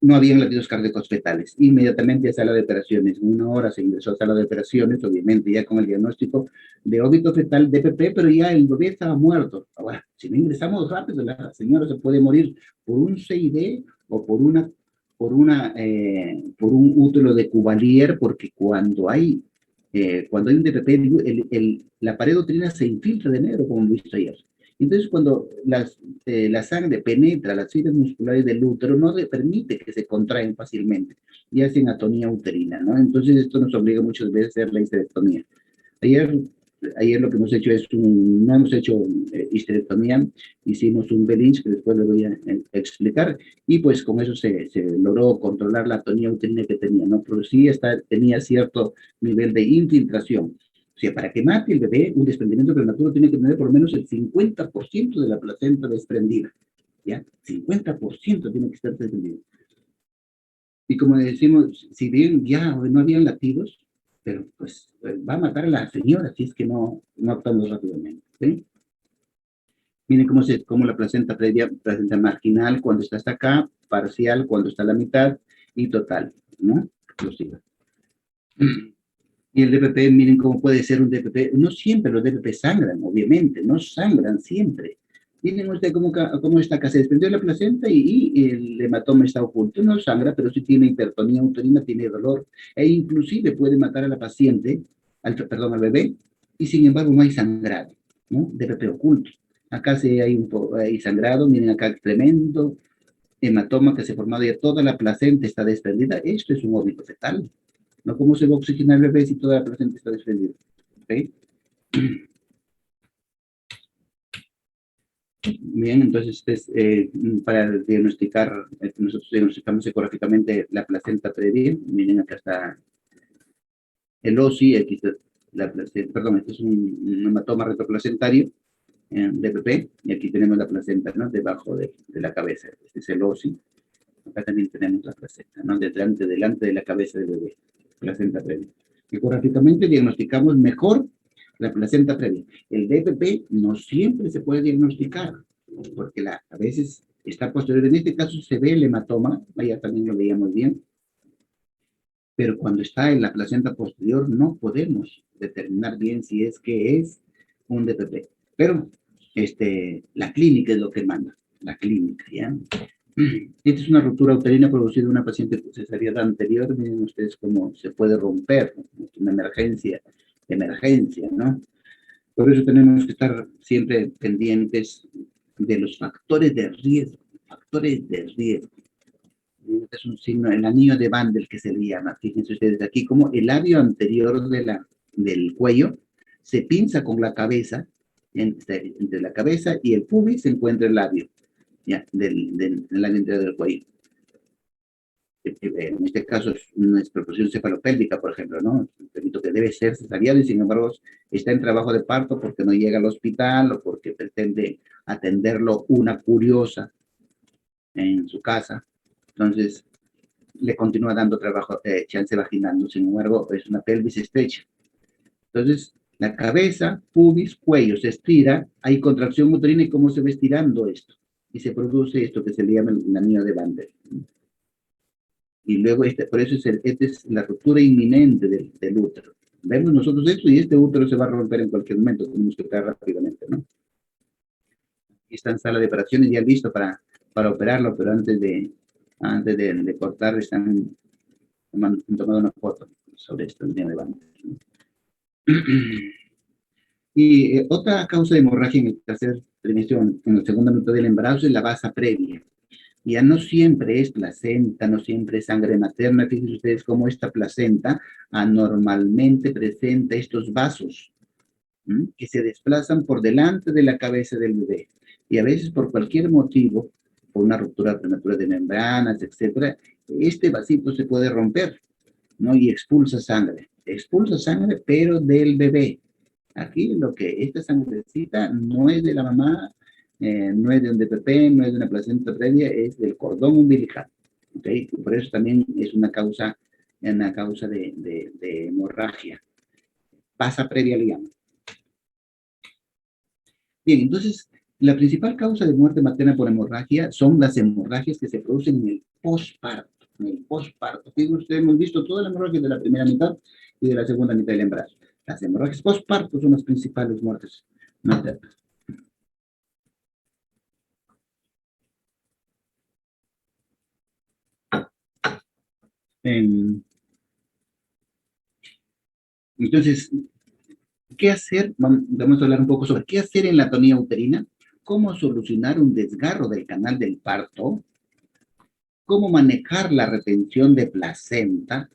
no habían latidos cardíacos fetales. Inmediatamente a sala de operaciones. En 1 hora se ingresó a sala de operaciones, obviamente ya con el diagnóstico de óbito fetal DPP, pero ya el bebé estaba muerto. Ahora, si no ingresamos rápido, la señora se puede morir por un CID o por un útero de Cuvalier, porque cuando hay un DPP, la pared uterina se infiltra de negro, como lo visto ayer. Entonces, cuando la sangre penetra las fibras musculares del útero, no permite que se contraen fácilmente y hacen atonía uterina, ¿no? Entonces, esto nos obliga muchas veces a hacer la histerectomía. Ayer, ayer lo que hemos hecho no hemos hecho histerectomía, hicimos un Belinch, que después le voy a explicar, y pues con eso se logró controlar la atonía uterina que tenía, ¿no? Pero sí tenía cierto nivel de infiltración. O sea, para que mate el bebé, un desprendimiento prematuro tiene que tener por lo menos el 50% de la placenta desprendida, ¿ya? 50% tiene que estar desprendido. Y como decimos, si bien ya no habían latidos, pero pues va a matar a la señora si es que no actuamos rápidamente, ¿sí? Miren cómo la placenta previa, placenta marginal cuando está hasta acá, parcial cuando está a la mitad y total, ¿no? Explosiva. Y el DPP, miren cómo puede ser un DPP. No siempre los DPP sangran, obviamente, no sangran siempre. Miren usted cómo está acá, se desprendió la placenta y el hematoma está oculto. No sangra, pero sí tiene hipertonía uterina, tiene dolor. E inclusive puede matar a la paciente, al bebé, y sin embargo no hay sangrado, ¿no? DPP oculto. Acá sí hay sangrado, miren acá tremendo hematoma que se ha formado y toda la placenta está desprendida. Esto es un óbito fetal. ¿No? ¿Cómo se va a oxigenar el bebé si toda la placenta está desprendida? ¿Okay? Bien, entonces para diagnosticar, nosotros diagnosticamos ecográficamente la placenta previa. Miren, acá está el OSI, aquí está la placenta, perdón, este es un hematoma retroplacentario, DPP, y aquí tenemos la placenta, ¿no? Debajo de la cabeza. Este es el OSI. Acá también tenemos la placenta, ¿no? Delante de la cabeza del bebé, placenta previa. Ecográficamente diagnosticamos mejor la placenta previa. El DPP no siempre se puede diagnosticar, porque a veces está posterior. En este caso se ve el hematoma, vaya, también lo veíamos bien, pero cuando está en la placenta posterior no podemos determinar bien si es que es un DPP. Pero la clínica es lo que manda, la clínica, ¿ya? Esta es una ruptura uterina producida en una paciente con cesariana anterior. Miren ustedes cómo se puede romper, una emergencia, ¿no? Por eso tenemos que estar siempre pendientes de los factores de riesgo, factores de riesgo. Este es un signo, el anillo de Van Del que se le llama. Fíjense ustedes aquí como el labio anterior del cuello se pinza con la cabeza, entre la cabeza y el pubis se encuentra el labio, ya, del labio interior del cuello. En este caso es una desproporción cefalopélvica, por ejemplo, ¿no? Repito que debe ser cesariano y sin embargo está en trabajo de parto porque no llega al hospital o porque pretende atenderlo una curiosa en su casa. Entonces, le continúa dando trabajo, chance vaginal, sin embargo, es una pelvis estrecha. Entonces, la cabeza, pubis, cuello se estira, hay contracción uterina y cómo se va estirando esto. Y se produce esto que se le llama el anillo de Bandel. Y luego, por eso esta es la ruptura inminente del útero. Vemos nosotros esto y este útero se va a romper en cualquier momento, tenemos que operar rápidamente, ¿no? Aquí está en sala de operaciones ya listo para operarlo, pero antes de cortar han tomado una foto sobre esto, el día de Bandel. Y otra causa de hemorragia en el tercer trimestre, en la segunda mitad del embarazo, es la basa previa. Ya no siempre es placenta, no siempre es sangre materna. Fíjense ustedes cómo esta placenta anormalmente presenta estos vasos que se desplazan por delante de la cabeza del bebé. Y a veces por cualquier motivo, por una ruptura prematura de membranas, etcétera, este vasito se puede romper, ¿no? Y expulsa sangre. Expulsa sangre, pero del bebé. Aquí esta sangrecita no es de la mamá, no es de un DPP, no es de una placenta previa, es del cordón umbilical. ¿Okay? Por eso también es una causa de hemorragia. Pasa previa le llaman. Bien, entonces, la principal causa de muerte materna por hemorragia son las hemorragias que se producen en el posparto. En el posparto. Fíjense ustedes, hemos visto toda la hemorragia de la primera mitad y de la segunda mitad del embarazo. Las hemorragias posparto son las principales muertes maternas. Entonces, ¿qué hacer? Vamos a hablar un poco sobre qué hacer en la atonía uterina, cómo solucionar un desgarro del canal del parto, cómo manejar la retención de placenta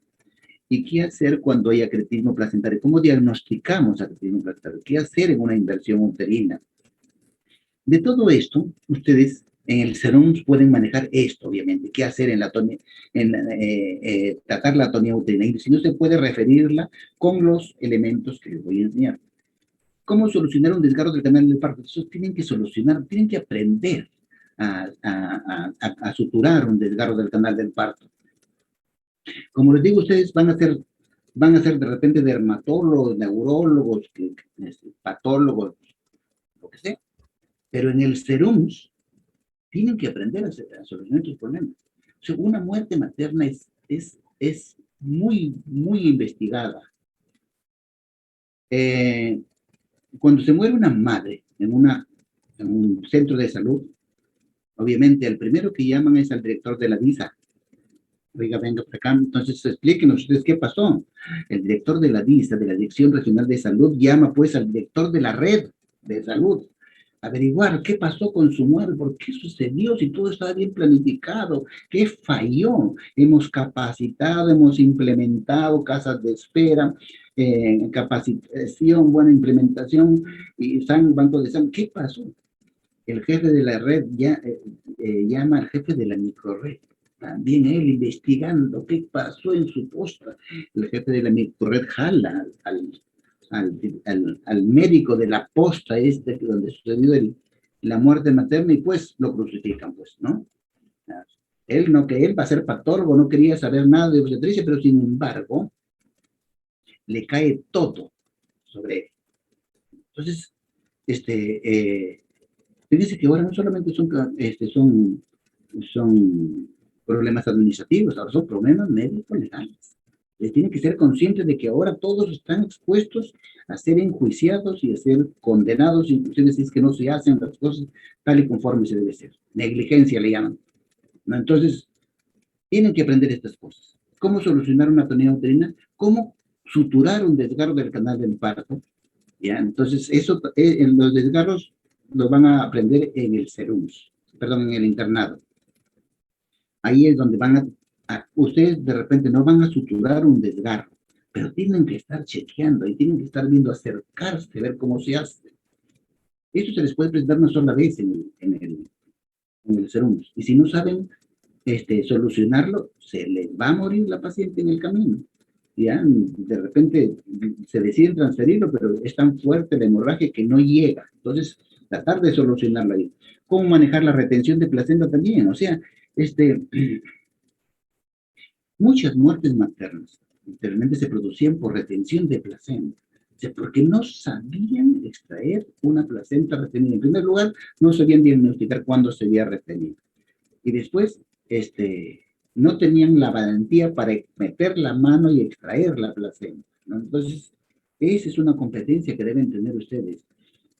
y qué hacer cuando hay acretismo placentario, cómo diagnosticamos acretismo placentario, qué hacer en una inversión uterina. De todo esto, ustedes en el SERUMS pueden manejar esto, obviamente, qué hacer en la atonía, tratar la atonía uterina, y si no se puede referirla con los elementos que les voy a enseñar. ¿Cómo solucionar un desgarro del canal del parto? Eso tienen que solucionar, tienen que aprender a suturar un desgarro del canal del parto. Como les digo, ustedes van a ser de repente dermatólogos, neurólogos, patólogos, lo que sea, pero en el SERUMS tienen que aprender a solucionar estos problemas. O sea, una muerte materna es muy, muy investigada. Cuando se muere una madre en un centro de salud, obviamente el primero que llaman es al director de la DISA. Oiga, venga por acá, entonces explíquenos ustedes qué pasó. El director de la DISA, de la Dirección Regional de Salud, llama pues al director de la red de salud, averiguar qué pasó con su muerte, por qué sucedió, si todo estaba bien planificado, qué falló. Hemos capacitado, hemos implementado casas de espera, capacitación, buena implementación, y bancos de sangre. ¿Qué pasó? El jefe de la red llama al jefe de la microred. También él investigando qué pasó en su posta. El jefe de la microred jala al médico de la posta donde sucedió la muerte materna y pues lo crucifican, pues, ¿no? Que él va a ser patólogo, no quería saber nada de obstetricia, pero sin embargo, le cae todo sobre él. Entonces, fíjense que ahora no solamente son problemas administrativos, ahora son problemas médicos legales. Les tienen que ser conscientes de que ahora todos están expuestos a ser enjuiciados y a ser condenados, inclusive si es que no se hacen las cosas tal y conforme se debe ser. Negligencia le llaman, ¿no? Entonces, tienen que aprender estas cosas. ¿Cómo solucionar una atonía uterina? ¿Cómo suturar un desgarro del canal del parto? ¿Ya? Entonces, en los desgarros lo van a aprender en el SERUMS, perdón, en el internado. Ahí es donde ustedes de repente no van a suturar un desgarro, pero tienen que estar chequeando y tienen que estar viendo, acercarse, ver cómo se hace. Eso se les puede presentar una sola vez en el SERUMS. Y si no saben solucionarlo, se les va a morir la paciente en el camino. Ya, de repente se deciden transferirlo, pero es tan fuerte la hemorragia que no llega. Entonces, tratar de solucionarlo ahí. ¿Cómo manejar la retención de placenta también? O sea, Muchas muertes maternas literalmente se producían por retención de placenta. O sea, porque no sabían extraer una placenta retenida. En primer lugar, no sabían diagnosticar cuándo se había retenido. Y después, no tenían la valentía para meter la mano y extraer la placenta, ¿no? Entonces, esa es una competencia que deben tener ustedes,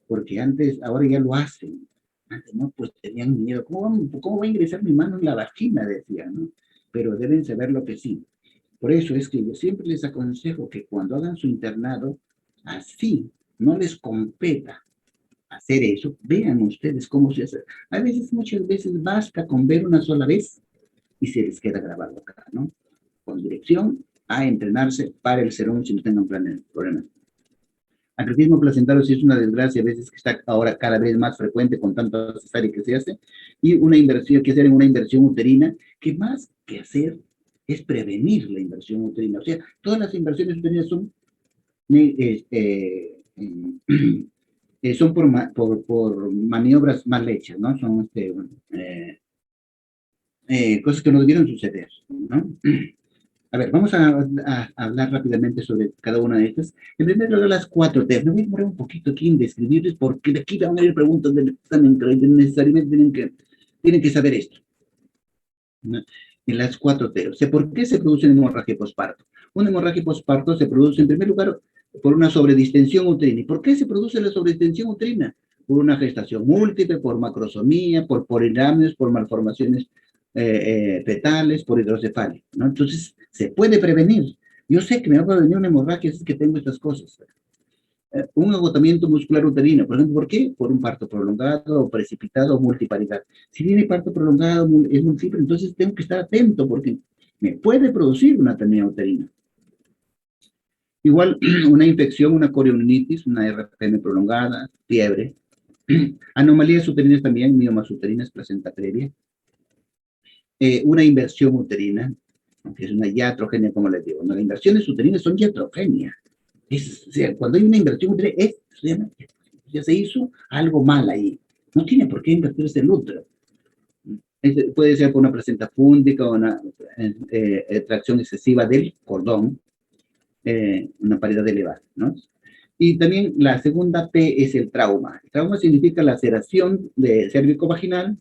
porque antes, ahora ya lo hacen. Antes, ¿no? Pues tenían miedo. ¿Cómo va a ingresar mi mano en la vagina? Decían, ¿no? Pero deben saber lo que sí. Por eso es que yo siempre les aconsejo que cuando hagan su internado, así no les competa hacer eso, vean ustedes cómo se hace. A veces, muchas veces basta con ver una sola vez y se les queda grabado acá, ¿no? Con dirección a entrenarse para el serón si no tengan problemas. Atletismo placentario sí es una desgracia, a veces que está ahora cada vez más frecuente con tanta cesárea que se hace, y una inversión, que hacer en una inversión uterina, que más que hacer es prevenir la inversión uterina. O sea, todas las inversiones uterinas son, son por maniobras mal hechas, ¿no? Son cosas que no debieron suceder, ¿no? A ver, vamos a hablar rápidamente sobre cada una de estas. En primer lugar, las 4T. Me voy a demorar un poquito aquí en describirles porque de aquí van a ir preguntas del examen que necesariamente tienen que saber esto, ¿no? En las 4T. O sea, ¿por qué se produce una hemorragia posparto? Una hemorragia posparto se produce en primer lugar por una sobredistensión uterina. ¿Y por qué se produce la sobredistensión uterina? Por una gestación múltiple, por macrosomía, por polinamios, por malformaciones fetales, por hidrocefalia, ¿no? Entonces, se puede prevenir. Yo sé que me va a venir una hemorragia si es que tengo estas cosas. Un agotamiento muscular uterino, por ejemplo, ¿por qué? Por un parto prolongado, o precipitado, o multiparidad. Si viene parto prolongado, es múltiple, entonces tengo que estar atento porque me puede producir una atonía uterina. Igual, una infección, una corionitis, una RPM prolongada, fiebre, anomalías uterinas también, miomas uterinas, placenta previa, una inversión uterina, que es una iatrogenia, como les digo. ¿No? Las inversiones uterinas son iatrogenia. O sea, cuando hay una inversión uterina, ya se hizo algo mal ahí. No tiene por qué invertirse el útero. Puede ser por una placenta fúndica o una tracción excesiva del cordón, una paridad elevada, ¿no? Y también la segunda P es el trauma. El trauma significa laceración de cérvico-vaginal,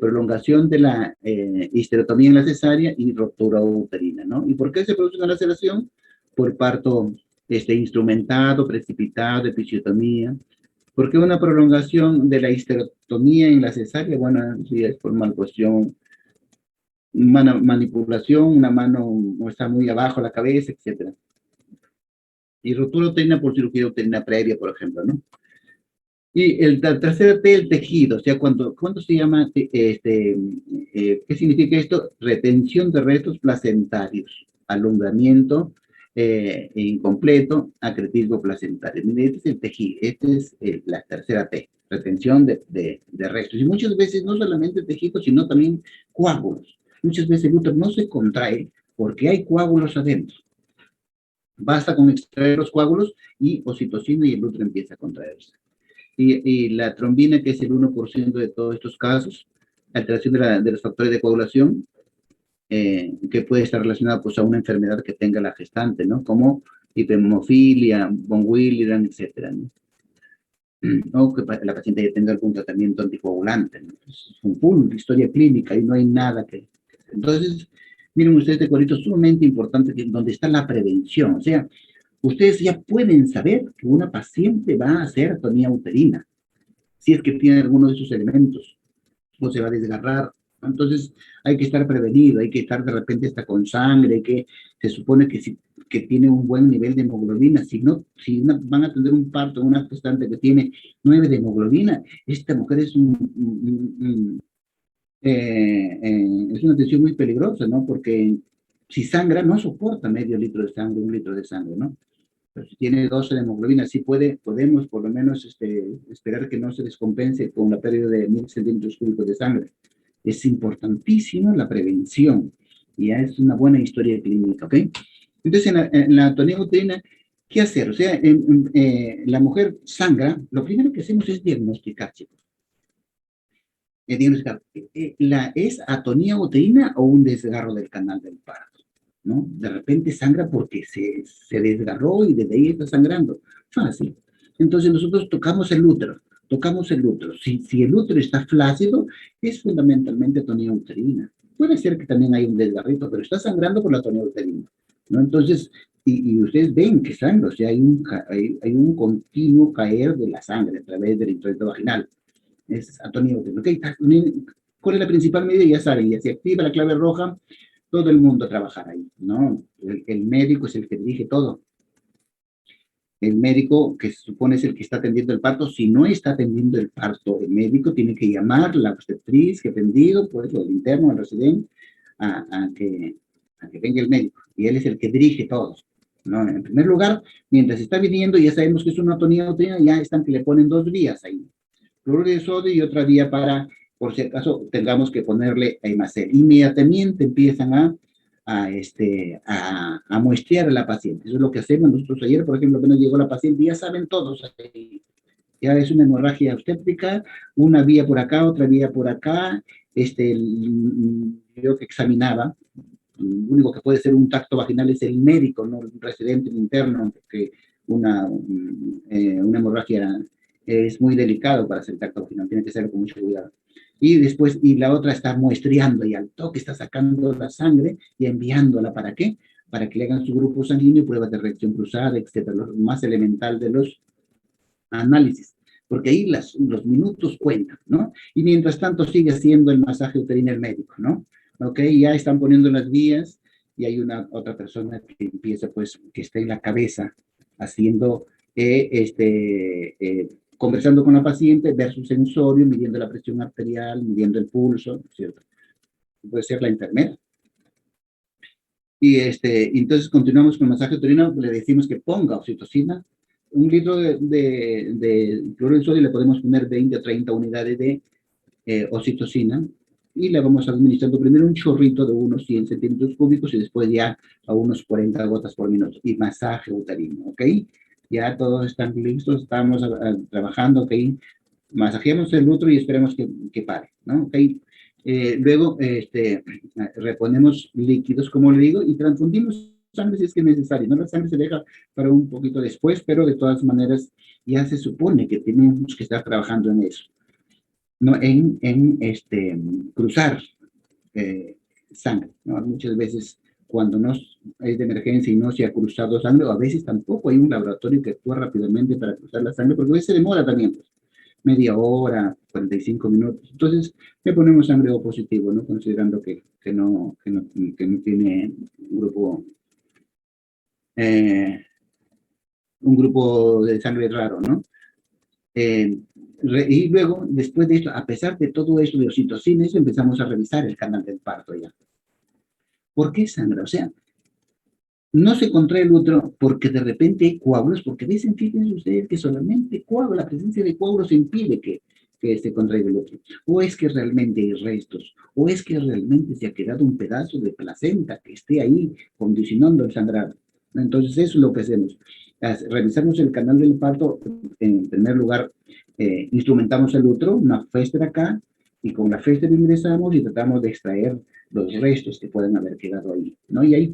prolongación de la histerotomía en la cesárea y ruptura uterina, ¿no? ¿Y por qué se produce una laceración? Por parto instrumentado, precipitado, episiotomía. ¿Por qué una prolongación de la histerotomía en la cesárea? Bueno, sí es por malposición, manipulación, una mano está muy abajo la cabeza, etcétera. Y ruptura uterina por cirugía uterina previa, por ejemplo, ¿no? Y el tercer T, el tejido, o sea, ¿cuánto se llama, qué significa esto? Retención de restos placentarios, alumbramiento incompleto, acretismo placentario. Mire, este es el tejido, este es la tercera T, retención de restos. Y muchas veces no solamente tejido, sino también coágulos. Muchas veces el útero no se contrae porque hay coágulos adentro. Basta con extraer los coágulos y oxitocina y el útero empieza a contraerse. Y la trombina, que es el 1% de todos estos casos, alteración de los factores de coagulación, que puede estar relacionada pues, a una enfermedad que tenga la gestante, ¿no? Como hipemofilia, von Willebrand, etcétera, ¿no? O que la paciente ya tenga algún tratamiento anticoagulante, ¿no? Es un full historia clínica y no hay nada que... Entonces, miren ustedes este cuadrito sumamente importante donde está la prevención. O sea, ustedes ya pueden saber que una paciente va a hacer atonía uterina, si es que tiene alguno de esos elementos, o se va a desgarrar. Entonces hay que estar prevenido, hay que estar de repente hasta con sangre, que se supone que, que tiene un buen nivel de hemoglobina. Si no, si van a tener un parto, una gestante que tiene 9 de hemoglobina, esta mujer es una tensión muy peligrosa, ¿no? Porque si sangra, no soporta medio litro de sangre, 1 litro de sangre, ¿no? Pero si tiene 12 de hemoglobina, sí podemos por lo menos esperar que no se descompense con la pérdida de 1.000 cm³ de sangre. Es importantísimo la prevención, y ya es una buena historia clínica, ¿ok? Entonces, en la atonía uterina, ¿qué hacer? O sea, la mujer sangra, lo primero que hacemos es diagnosticar, chicos. digamos, ¿es atonía uterina o un desgarro del canal del parto? ¿No? De repente sangra porque se desgarró y desde ahí está sangrando. Fácil. Entonces nosotros tocamos el útero, tocamos el útero. Si el útero está flácido, es fundamentalmente atonía uterina. Puede ser que también hay un desgarrito, pero está sangrando por la atonía uterina, ¿no? Entonces, y ustedes ven que sangra, o sea, hay un continuo caer de la sangre a través del introito vaginal. Es atonía uterina. Okay, ¿cuál es la principal medida? Ya saben, ya se activa la clave roja, todo el mundo a trabajar ahí, ¿no? El médico es el que dirige todo. El médico, que se supone es el que está atendiendo el parto, si no está atendiendo el parto, el médico tiene que llamar a la obstetriz que ha atendido, pues, o el interno, el residente, a, a, que, a que venga el médico. Y él es el que dirige todo, ¿no? En primer lugar, mientras está viniendo, ya sabemos que es una atonía uterina, ya están que le ponen 2 vías ahí. Cloruro de sodio y otra vía para, por si acaso, tengamos que ponerle Aimacel. Inmediatamente empiezan a muestrear a la paciente. Eso es lo que hacemos nosotros ayer, por ejemplo, apenas llegó la paciente, ya saben todos, ya es una hemorragia obstétrica, una vía por acá, otra vía por acá, yo que examinaba, lo único que puede ser un tacto vaginal es el médico, no el residente interno, porque una hemorragia es muy delicado para hacer tacto vaginal, tiene que ser con mucho cuidado. Y después, y la otra está muestreando y al toque está sacando la sangre y enviándola, ¿para qué? Para que le hagan su grupo sanguíneo, pruebas de reacción cruzada, etcétera, lo más elemental de los análisis, porque ahí los minutos cuentan, ¿no? Y mientras tanto sigue haciendo el masaje uterino el médico, ¿no? Ok, ya están poniendo las vías y hay una otra persona que empieza, pues, que está en la cabeza haciendo, conversando con la paciente, ver su sensorio, midiendo la presión arterial, midiendo el pulso, ¿cierto? Puede ser la enfermera. Y entonces continuamos con el masaje uterino, le decimos que ponga oxitocina. 1 litro de cloruro de sodio le podemos poner 20 o 30 unidades de oxitocina y le vamos administrando primero un chorrito de unos 100 centímetros cúbicos y después ya a unos 40 gotas por minuto. Y masaje uterino, ¿ok? Ya todos están listos, estamos trabajando, ¿ok? Masajeamos el útero y esperemos que pare, ¿no? ¿Ok? Luego, reponemos líquidos, como le digo, y transfundimos sangre si es que es necesario, ¿no? La sangre se deja para un poquito después, pero de todas maneras ya se supone que tenemos que estar trabajando en eso, ¿no? Cruzar sangre, ¿no? Muchas veces cuando no es de emergencia y no se ha cruzado sangre, o a veces tampoco hay un laboratorio que actúa rápidamente para cruzar la sangre, porque a veces se demora también, pues, media hora, 45 minutos. Entonces, le ponemos sangre O positivo, ¿no? Considerando que no tiene eh, un grupo de sangre raro, ¿no? Y luego, después de esto, a pesar de todo esto de oxitocina, empezamos a revisar el canal del parto ya. ¿Por qué sangra? O sea, no se contrae el útero porque de repente hay coágulos, porque dicen, fíjense ustedes que solamente la presencia de coágulos impide que se contraiga el útero. O es que realmente hay restos, o es que realmente se ha quedado un pedazo de placenta que esté ahí condicionando el sangrado. Entonces, eso es lo que hacemos. Revisamos el canal del parto, en primer lugar, instrumentamos el útero, una fésula acá, y con la fésula ingresamos y tratamos de extraer los restos que pueden haber quedado ahí, ¿no? Y hay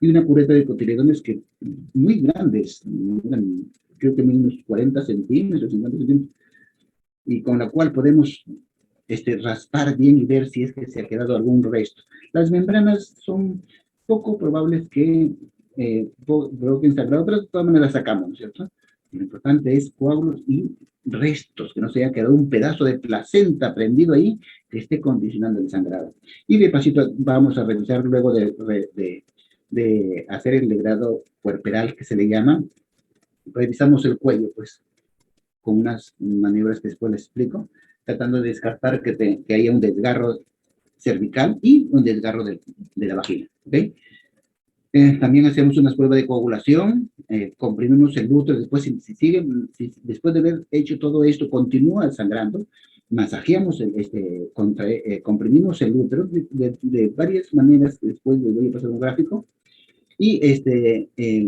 una cureta de cotiledones que muy grandes, creo que unos 40 centímetros, 50 centímetros, y con la cual podemos raspar bien y ver si es que se ha quedado algún resto. Las membranas son poco probables que provoquen sangrado, pero de todas maneras sacamos, ¿cierto? Lo importante es coágulos y restos, que no se haya quedado un pedazo de placenta prendido ahí que esté condicionando el sangrado. Y de pasito vamos a revisar luego de hacer el legrado puerperal que se le llama, revisamos el cuello, pues, con unas maniobras que después les explico, tratando de descartar que haya un desgarro cervical y un desgarro de la vagina, ¿ok? También hacemos unas pruebas de coagulación, comprimimos el útero, después después de haber hecho todo esto, continúa sangrando, masajeamos, comprimimos el útero de varias maneras, después les voy a pasar un gráfico, y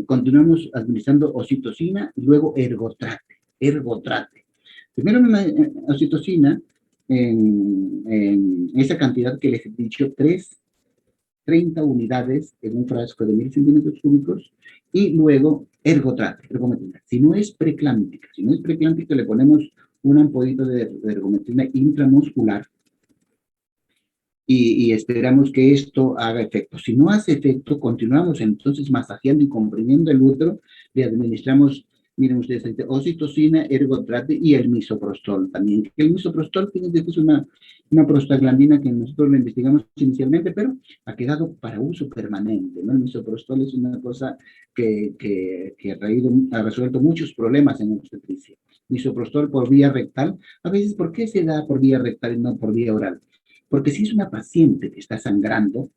continuamos administrando oxitocina y luego ergotrate. Primero oxitocina, en esa cantidad que les he dicho, 30 unidades en un frasco de 1000 centímetros cúbicos, y luego ergometrina. Si no es preclántica, le ponemos un ampollito de ergometrina intramuscular y esperamos que esto haga efecto. Si no hace efecto, continuamos entonces masajeando y comprimiendo el útero, le administramos, miren ustedes, oxitocina, ergotrate y el misoprostol también. El misoprostol, fíjense que es una prostaglandina que nosotros lo investigamos inicialmente, pero ha quedado para uso permanente, ¿no? El misoprostol es una cosa que ha resuelto muchos problemas en obstetricia. Misoprostol por vía rectal. A veces, ¿por qué se da por vía rectal y no por vía oral? Porque si es una paciente que está sangrando,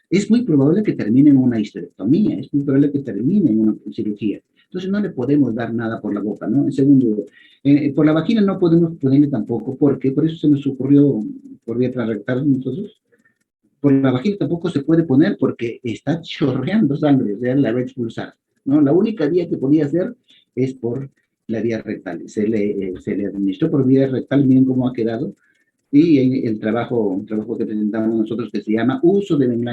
es muy probable que termine en una histerectomía, es muy probable que termine en una cirugía. Entonces no le podemos dar nada por la boca, ¿no? En segundo, por la vagina no podemos ponerle tampoco, porque por eso se nos ocurrió por vía transrectal nosotros. Por la vagina tampoco se puede poner porque está chorreando sangre, o sea, la va a expulsar, ¿no? La única vía que podía hacer es por la vía rectal. Se le administró por vía rectal, miren cómo ha quedado. Y el trabajo que presentamos nosotros que se llama publicado en el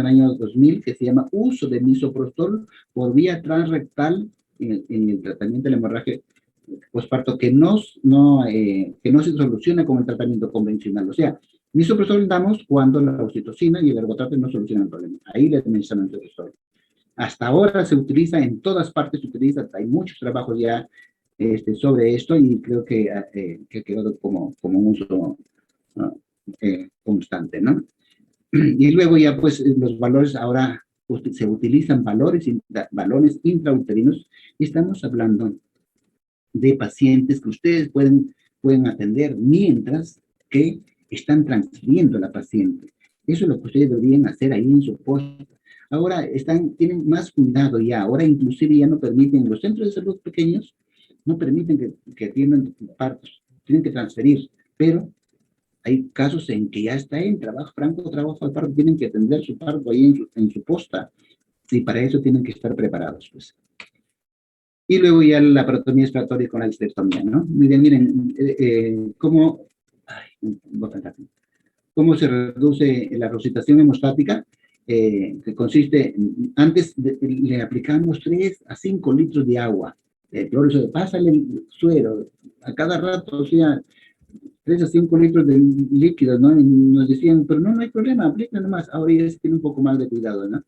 año 2000, que se llama uso de misoprostol por vía transrectal en el tratamiento de la hemorragia posparto que no se soluciona con el tratamiento convencional. O sea, misoprostol damos cuando la oxitocina y el ergotrate no solucionan el problema. Ahí le administramos misoprostol. Hasta ahora se utiliza, en todas partes se utiliza, hay muchos trabajos ya sobre esto y creo que ha quedado como un uso constante, ¿no? Y luego ya pues los valores ahora se utilizan balones intrauterinos y estamos hablando de pacientes que ustedes pueden atender mientras que están transfiriendo a la paciente. Eso es lo que ustedes deberían hacer ahí en su post. Ahora tienen más cuidado ya, ahora inclusive ya no permiten, los centros de salud pequeños no permiten que atiendan partos, tienen que transferir, pero hay casos en que ya está en trabajo al parto, tienen que atender su parto ahí en su posta, y para eso tienen que estar preparados, pues. Y luego ya la parotomía expiratoria con la histerectomía, ¿no? Miren, cómo se reduce la resucitación hemostática, que consiste, le aplicamos 3 a 5 litros de agua, pásale el suero, a cada rato, o sea, 3 a 5 litros de líquido, ¿no? Y nos decían, pero no hay problema, aplica nomás. Ahora ya se tiene un poco más de cuidado, ¿no?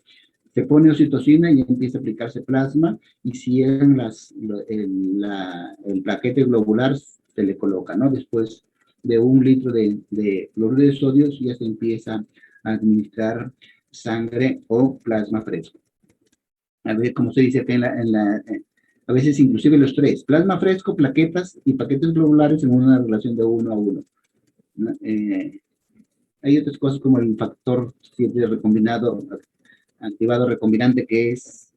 Se pone oxitocina y empieza a aplicarse plasma, y si eran el plaquete globular, se le coloca, ¿no? Después de 1 litro de cloruro de sodio, ya se empieza a administrar sangre o plasma fresco. A ver, como se dice acá a veces inclusive los 3, plasma fresco, plaquetas y paquetes globulares en una relación de 1 a 1. ¿No? Hay otras cosas como el factor 7 recombinado, activado recombinante, que es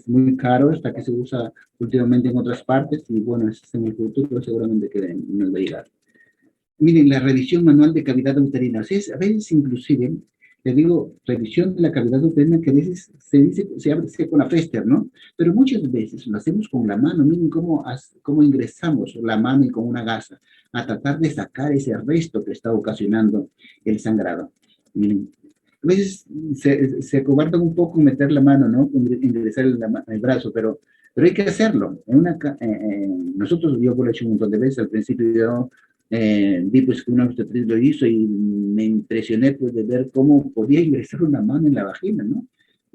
muy caro, hasta que se usa últimamente en otras partes, y bueno, en el futuro seguramente que nos va a llegar. Miren, la revisión manual de cavidad uterina, o sea, a veces inclusive, le digo, revisión de la cavidad uterina, que a veces se abre con la Fester, ¿no? Pero muchas veces lo hacemos con la mano. Miren cómo ingresamos la mano y con una gasa a tratar de sacar ese resto que está ocasionando el sangrado. Miren, a veces se acobardan un poco en meter la mano, ¿no? Ingresar el brazo, pero hay que hacerlo. Nosotros, yo lo he hecho un montón de veces. Al principio yo vi pues que una obstetriz lo hizo y me impresioné pues de ver cómo podía ingresar una mano en la vagina, ¿no?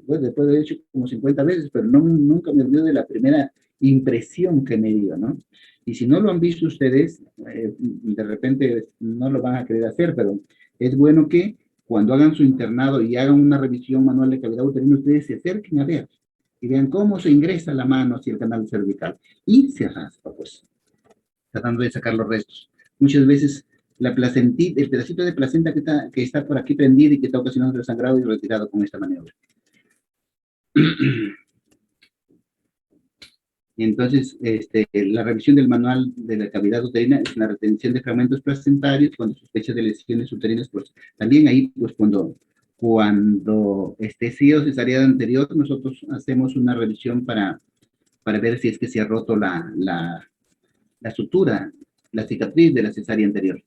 Pues después de hecho como 50 veces, pero nunca me olvido de la primera impresión que me dio, ¿no? Y si no lo han visto ustedes, de repente no lo van a querer hacer, pero es bueno que cuando hagan su internado y hagan una revisión manual de cavidad uterina, ustedes se acerquen a ver y vean cómo se ingresa la mano hacia el canal cervical y se raspa, pues, tratando de sacar los restos. Muchas veces el pedacito de placenta que está por aquí prendido y que está ocasionando el sangrado, y retirado con esta maniobra. Y entonces, la revisión del manual de la cavidad uterina es la retención de fragmentos placentarios cuando sospecha de lesiones uterinas. Pues también ahí, pues cuando esté sido cesárea anterior, nosotros hacemos una revisión para ver si es que se ha roto la sutura la cicatriz de la cesárea anterior.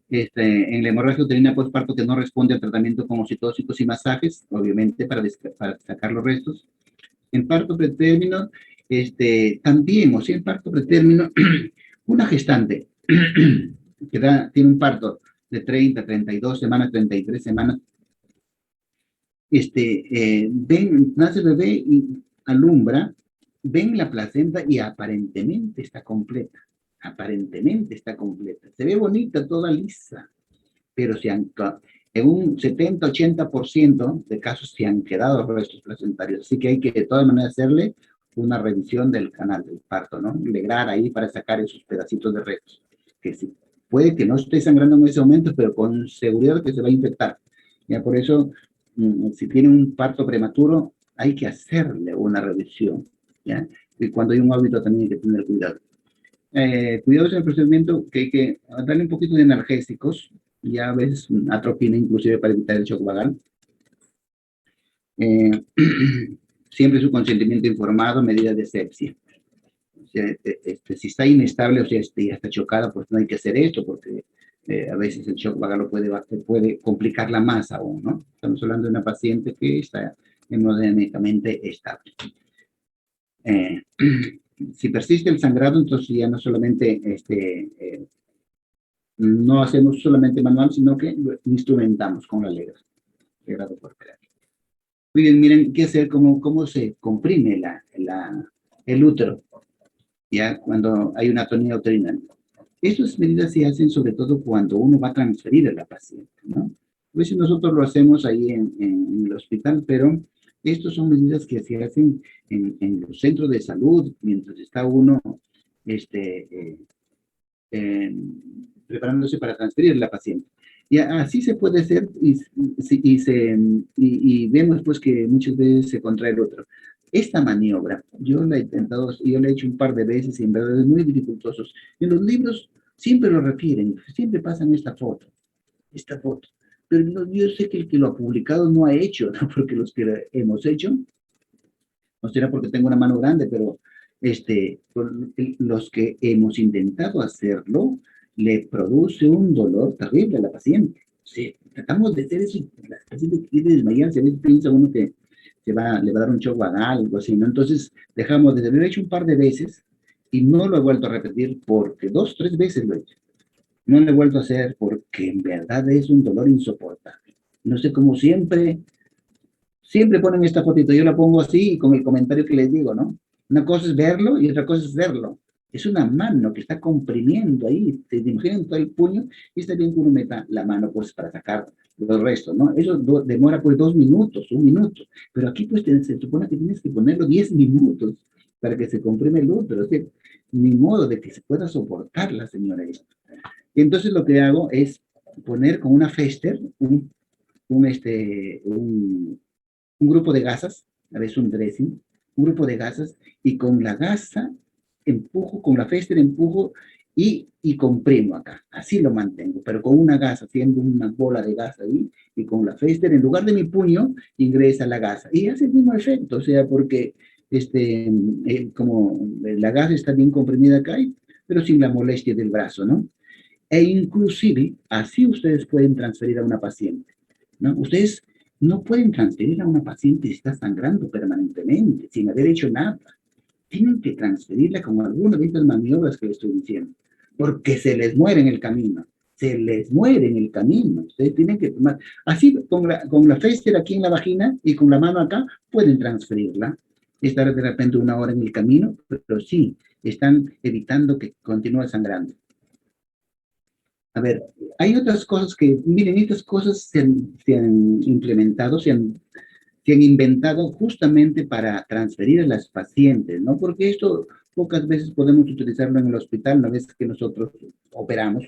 En la hemorragia uterina postparto que no responde al tratamiento con oxitóxicos y masajes, obviamente para sacar los restos. En parto pretérmino, también, o sea, en parto pretérmino, una gestante que tiene un parto de 30, 32 semanas, 33 semanas, nace el bebé y alumbra, ven la placenta y aparentemente está completa. Aparentemente está completa. Se ve bonita, toda lisa, pero en un 70-80% de casos se han quedado restos placentarios. Así que hay que de todas maneras hacerle una revisión del canal del parto, ¿no? Alegrar ahí para sacar esos pedacitos de restos. Que sí, puede que no esté sangrando en ese momento, pero con seguridad que se va a infectar. Ya por eso, si tiene un parto prematuro, hay que hacerle una revisión, ¿ya? Y cuando hay un óbito también hay que tener cuidado. Cuidados en el procedimiento, que hay que darle un poquito de analgésicos, ya a veces atropina inclusive para evitar el shock vagal. Siempre su consentimiento informado, medidas de sepsia. O sea, si está inestable, o sea, ya está chocada, pues no hay que hacer esto, porque a veces el shock vagal puede complicarla más aún, ¿no? Estamos hablando de una paciente que está hemodinámicamente estable. Si persiste el sangrado, entonces ya no solamente no hacemos solamente manual, sino que lo instrumentamos con la legrado corporal. Muy bien, miren qué hacer, cómo se comprime el útero, ya cuando hay una atonía uterina. Estas medidas se hacen sobre todo cuando uno va a transferir a la paciente, ¿no? A veces nosotros lo hacemos ahí en el hospital, pero estas son medidas que se hacen en los centros de salud, mientras está uno preparándose para transferir a la paciente. Y así se puede hacer y vemos pues que muchas veces se contrae el otro. Esta maniobra, yo la he intentado, yo la he hecho un par de veces y en verdad es muy dificultoso. En los libros siempre lo refieren, siempre pasan esta foto. Pero no, yo sé que el que lo ha publicado no ha hecho, ¿no? Porque los que hemos hecho, no será porque tengo una mano grande, pero los que hemos intentado hacerlo, le produce un dolor terrible a la paciente. Sí, tratamos de hacer eso, la paciente quiere desmayarse, a veces piensa uno que le va a dar un shock vagal, algo así, ¿no? Entonces, dejamos de haberlo hecho un par de veces y no lo he vuelto a repetir porque 2, 3 veces lo he hecho. No lo he vuelto a hacer porque en verdad es un dolor insoportable. No sé, como siempre ponen esta fotito, yo la pongo así con el comentario que les digo, ¿no? Una cosa es verlo y otra cosa es verlo. Es una mano que está comprimiendo ahí, te imaginan todo el puño y está bien que uno meta la mano pues para sacar los restos, ¿no? Eso demora pues 2 minutos, 1 minuto, pero aquí pues se supone que tienes que ponerlo 10 minutos para que se comprime el útero, o sea, ni modo de que se pueda soportar la señora esto. Y entonces lo que hago es poner con una Fester un grupo de gasas, a veces un dressing, un grupo de gasas, y con la gasa empujo, con la Fester empujo y comprimo acá. Así lo mantengo, pero con una gasa, haciendo una bola de gasa ahí, y con la Fester, en lugar de mi puño, ingresa la gasa. Y hace el mismo efecto, o sea, porque como la gasa está bien comprimida acá, pero sin la molestia del brazo, ¿no? E inclusive, así ustedes pueden transferir a una paciente, ¿no? Ustedes no pueden transferir a una paciente si está sangrando permanentemente, sin haber hecho nada. Tienen que transferirla con alguna de estas maniobras que les estoy diciendo, porque se les muere en el camino. Se les muere en el camino. Ustedes tienen que tomar, así con la Fester aquí en la vagina y con la mano acá, pueden transferirla. Estar de repente 1 hora en el camino, pero sí, están evitando que continúe sangrando. A ver, hay otras cosas que, miren, estas cosas se han implementado, se han inventado justamente para transferir a las pacientes, ¿no? Porque esto pocas veces podemos utilizarlo en el hospital, una vez que nosotros operamos.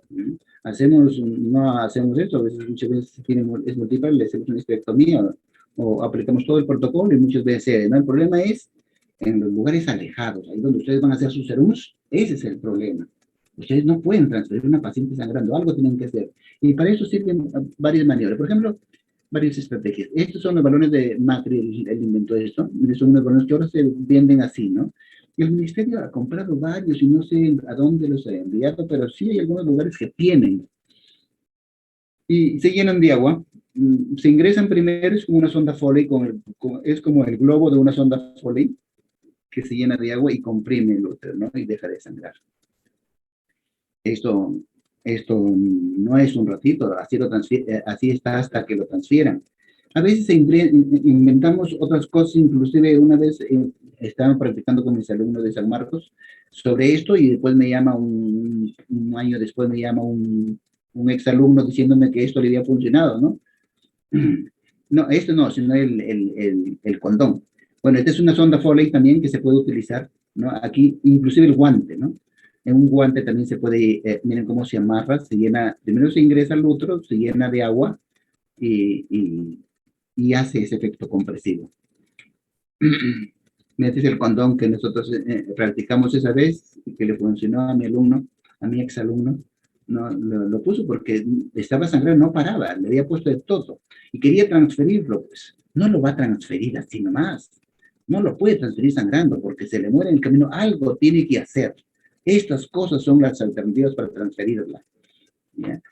¿Sí? No hacemos esto, a veces, muchas veces es múltiple, le hacemos una histerectomía o aplicamos todo el protocolo y muchas veces, ¿no? El problema es en los lugares alejados, ahí donde ustedes van a hacer sus serums, ese es el problema. Ustedes no pueden transferir a una paciente sangrando, algo tienen que hacer. Y para eso sirven varias maniobras. Por ejemplo, varias estrategias. Estos son los balones de Macri, él inventó esto. Son unos balones que ahora se venden así, ¿no? El ministerio ha comprado varios y no sé a dónde los ha enviado, pero sí hay algunos lugares que tienen. Y se llenan de agua. Se ingresan primero, es como una sonda Foley, es como el globo de una sonda Foley, que se llena de agua y comprime el útero, ¿no? Y deja de sangrar. Esto, esto no es un ratito, así está hasta que lo transfieran. A veces inventamos otras cosas, inclusive una vez estaba practicando con mis alumnos de San Marcos sobre esto y después me llama un año después me llama un exalumno diciéndome que esto le había funcionado, ¿no? No, esto no, sino el condón. Bueno, esta es una sonda Foley también que se puede utilizar, ¿no? Aquí, inclusive el guante, ¿no? En un guante también se puede, miren cómo se amarra, se llena, primero se ingresa al útero, se llena de agua y, y, y hace ese efecto compresivo. Este es el condón que nosotros practicamos esa vez y que le funcionó a mi alumno, a mi exalumno. No, lo puso porque estaba sangrando, no paraba, le había puesto de todo y quería transferirlo, pues no lo va a transferir así nomás, no lo puede transferir sangrando porque se le muere en el camino, algo tiene que hacer. Estas cosas son las alternativas para transferirla. ¿Ya?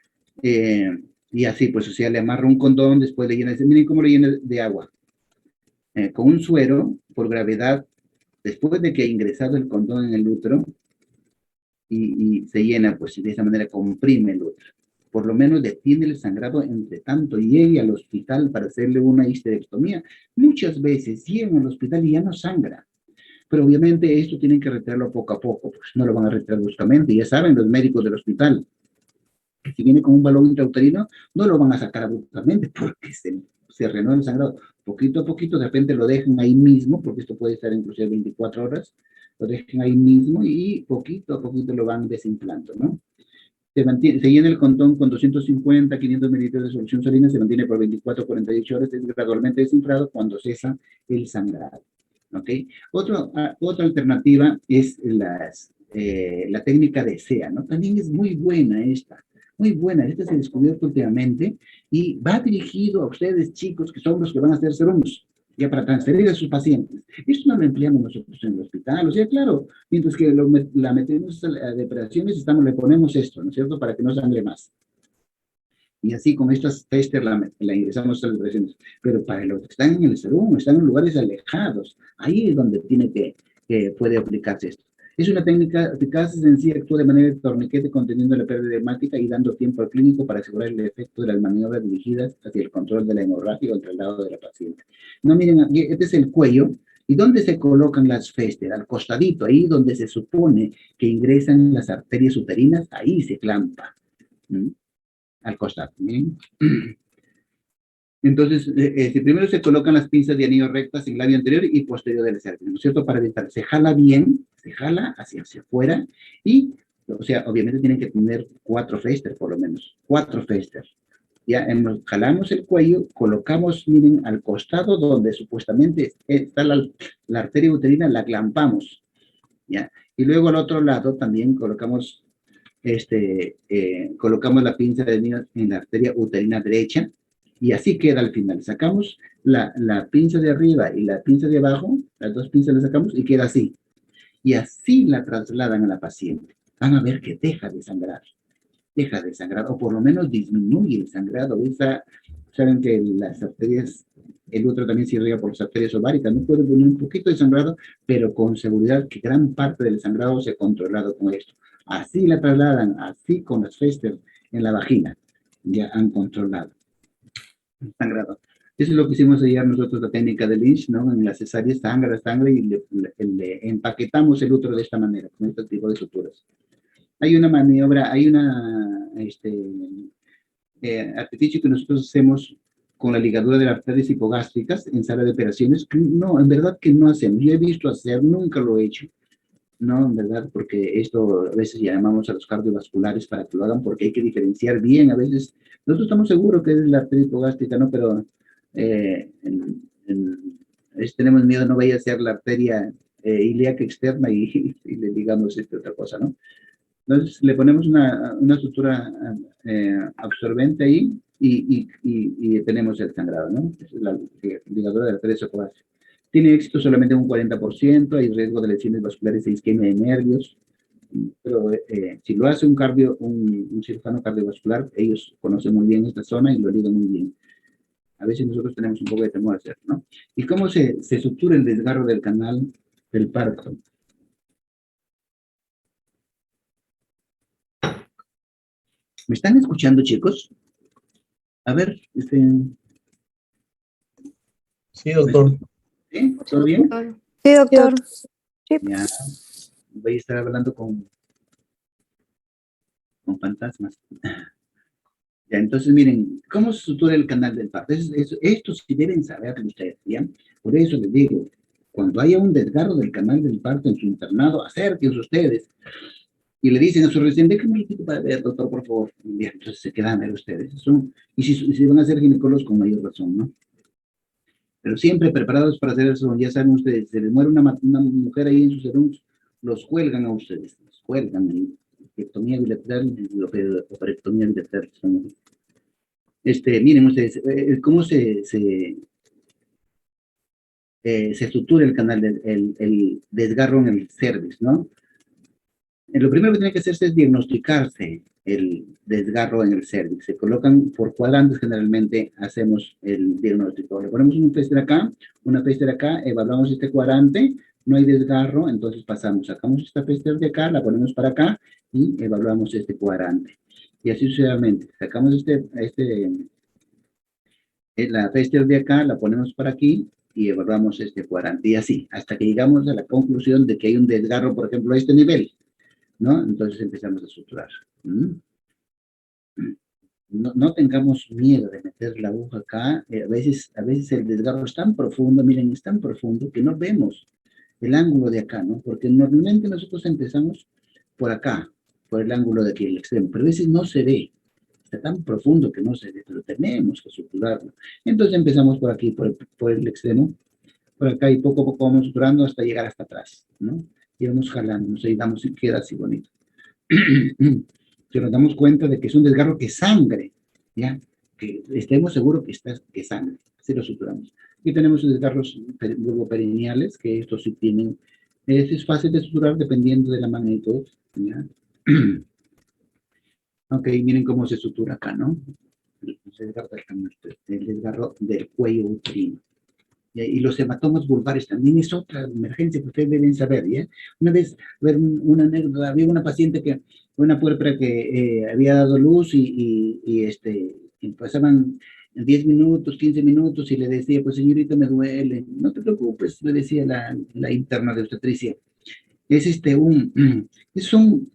Y así, pues, o sea, le amarra un condón, después le llena, miren cómo le llena de agua, con un suero por gravedad, después de que ha ingresado el condón en el útero, y se llena, pues de esa manera comprime el útero. Por lo menos detiene el sangrado entre tanto llegue al hospital para hacerle una histerectomía. Muchas veces llegan al hospital y ya no sangra. Pero obviamente esto tienen que retirarlo poco a poco, pues no lo van a retirar bruscamente. Ya saben los médicos del hospital que si viene con un balón intrauterino, no lo van a sacar abruptamente porque se renueva el sangrado. Poquito a poquito, de repente lo dejan ahí mismo, porque esto puede estar inclusive 24 horas, lo dejan ahí mismo y poquito a poquito lo van desinflando, ¿no? Se llena el condón con 250, 500 mililitros de solución salina, se mantiene por 24, 48 horas, es gradualmente desinflado cuando cesa el sangrado. ¿Ok? Otra alternativa es la técnica de SEA, ¿no? También es muy buena esta, muy buena. Esta se ha descubierto últimamente y va dirigido a ustedes, chicos, que son los que van a hacer serums, ya para transferir a sus pacientes. Esto no lo empleamos nosotros en el hospital, o sea, claro, mientras que la metemos a depredaciones, le ponemos esto, ¿no es cierto?, para que no sangre más. Y así con estas testers la ingresamos a las depredaciones. Pero para los que están en el serum, están en lugares alejados, ahí es donde puede aplicarse esto. Es una técnica eficaz y sencilla, actúa de manera de torniquete conteniendo la pérdida hemática y dando tiempo al clínico para asegurar el efecto de las maniobras dirigidas hacia el control de la hemorragia o el traslado de la paciente. No, miren, aquí, este es el cuello. ¿Y dónde se colocan las fester? Al costadito, ahí donde se supone que ingresan las arterias uterinas, ahí se clampa. ¿Mm? Al costado. ¿Bien? Entonces, primero se colocan las pinzas de anillo rectas en el labio anterior y posterior del cervical, ¿no es cierto? Para evitar, se jala bien, se jala hacia afuera y, o sea, obviamente tienen que tener 4 fester, por lo menos, 4 fester. Ya jalamos el cuello, colocamos, miren, al costado donde supuestamente está la arteria uterina, la clampamos, ¿ya? Y luego al otro lado también colocamos colocamos la pinza de anillo en la arteria uterina derecha y así queda al final. Sacamos la pinza de arriba y la pinza de abajo, las dos pinzas las sacamos y queda así. Y así la trasladan a la paciente. Van a ver que deja de sangrar, o por lo menos disminuye el sangrado. Saben que las arterias, el útero también se irriga por las arterias ováricas, no puede poner un poquito de sangrado, pero con seguridad que gran parte del sangrado se ha controlado con esto. Así la trasladan, así con las fester en la vagina, ya han controlado el sangrado. Eso es lo que hicimos ayer nosotros, la técnica de Lynch, ¿no? En la cesárea sangre y le empaquetamos el útero de esta manera, con este tipo de suturas. Hay una maniobra, hay una artificio que nosotros hacemos con la ligadura de las arterias hipogástricas en sala de operaciones. No, en verdad que no hacemos. Yo he visto hacer, nunca lo he hecho. No, en verdad, porque esto a veces llamamos a los cardiovasculares para que lo hagan porque hay que diferenciar bien. A veces nosotros estamos seguros que es la arteria hipogástrica, ¿no? Pero a veces tenemos miedo, no vaya a ser la arteria ilíaca externa y le digamos otra cosa, ¿no? Entonces le ponemos una sutura absorbente ahí y tenemos el sangrado, ¿no? Esa es la ligadura de la arteria esofágica. Tiene éxito solamente un 40%, hay riesgo de lesiones vasculares e isquemia de nervios, pero si lo hace un cirujano cardiovascular, ellos conocen muy bien esta zona y lo ligan muy bien. A veces nosotros tenemos un poco de temor a hacerlo, ¿no? ¿Y cómo se estructura el desgarro del canal del parto? ¿Me están escuchando, chicos? A ver, Sí, doctor. ¿sí? ¿Todo bien? Sí, doctor. Sí. Ya, voy a estar hablando con fantasmas. Ya, entonces, miren, ¿cómo se estructura el canal del parto? Esto sí deben saberlo ustedes, ¿ya? Por eso les digo, cuando haya un desgarro del canal del parto en su internado, acérquense ustedes y le dicen a su residente que me repite para ver, doctor, por favor. Y ya, entonces se quedan a ver ustedes. Y si van a ser ginecólogos, con mayor razón, ¿no? Pero siempre preparados para hacer eso, ya saben ustedes, se les muere una mujer ahí en sus seruns, los cuelgan a ustedes, los cuelgan ahí. Ectomía bilateral, operectomía bilateral. Miren ustedes, cómo se estructura el canal, el desgarro en el cervix, ¿no? Lo primero que tiene que hacerse es diagnosticarse el desgarro en el cervix. Se colocan por cuadrantes, generalmente hacemos el diagnóstico. Le ponemos un pester acá, una pester acá, evaluamos este cuadrante, no hay desgarro, entonces pasamos, sacamos esta pester de acá, la ponemos para acá y evaluamos este cuadrante. Y así sucesivamente. Sacamos la pester de acá, la ponemos para aquí y evaluamos este cuadrante. Y así, hasta que llegamos a la conclusión de que hay un desgarro, por ejemplo, a este nivel, ¿no? Entonces empezamos a suturar. No tengamos miedo de meter la aguja acá. A veces el desgarro es tan profundo, miren, es tan profundo que no vemos el ángulo de acá, ¿no? Porque normalmente nosotros empezamos por acá, por el ángulo de aquí, el extremo, pero a veces no se ve. Está tan profundo que no se ve, pero tenemos que suturarlo. Entonces empezamos por aquí, por el extremo, por acá y poco a poco vamos suturando hasta llegar hasta atrás, ¿no? Y vamos jalando, nos ayudamos y queda así bonito. Si nos damos cuenta de que es un desgarro que sangre, ¿ya? Que estemos seguros que sangre, así lo suturamos. Y tenemos los desgarros perineales, que estos sí tienen, es fácil de suturar dependiendo de la magnitud, ¿ya? Ok, miren cómo se sutura acá, ¿no? El desgarro del cuello uterino. Y los hematomas vulvares también es otra emergencia que ustedes deben saber, ¿ya? Una vez, una anécdota, había una paciente una puérpera que había dado luz y pasaban 10 minutos, 15 minutos y le decía, pues señorita, me duele. No te preocupes, le decía la interna de obstetricia. Son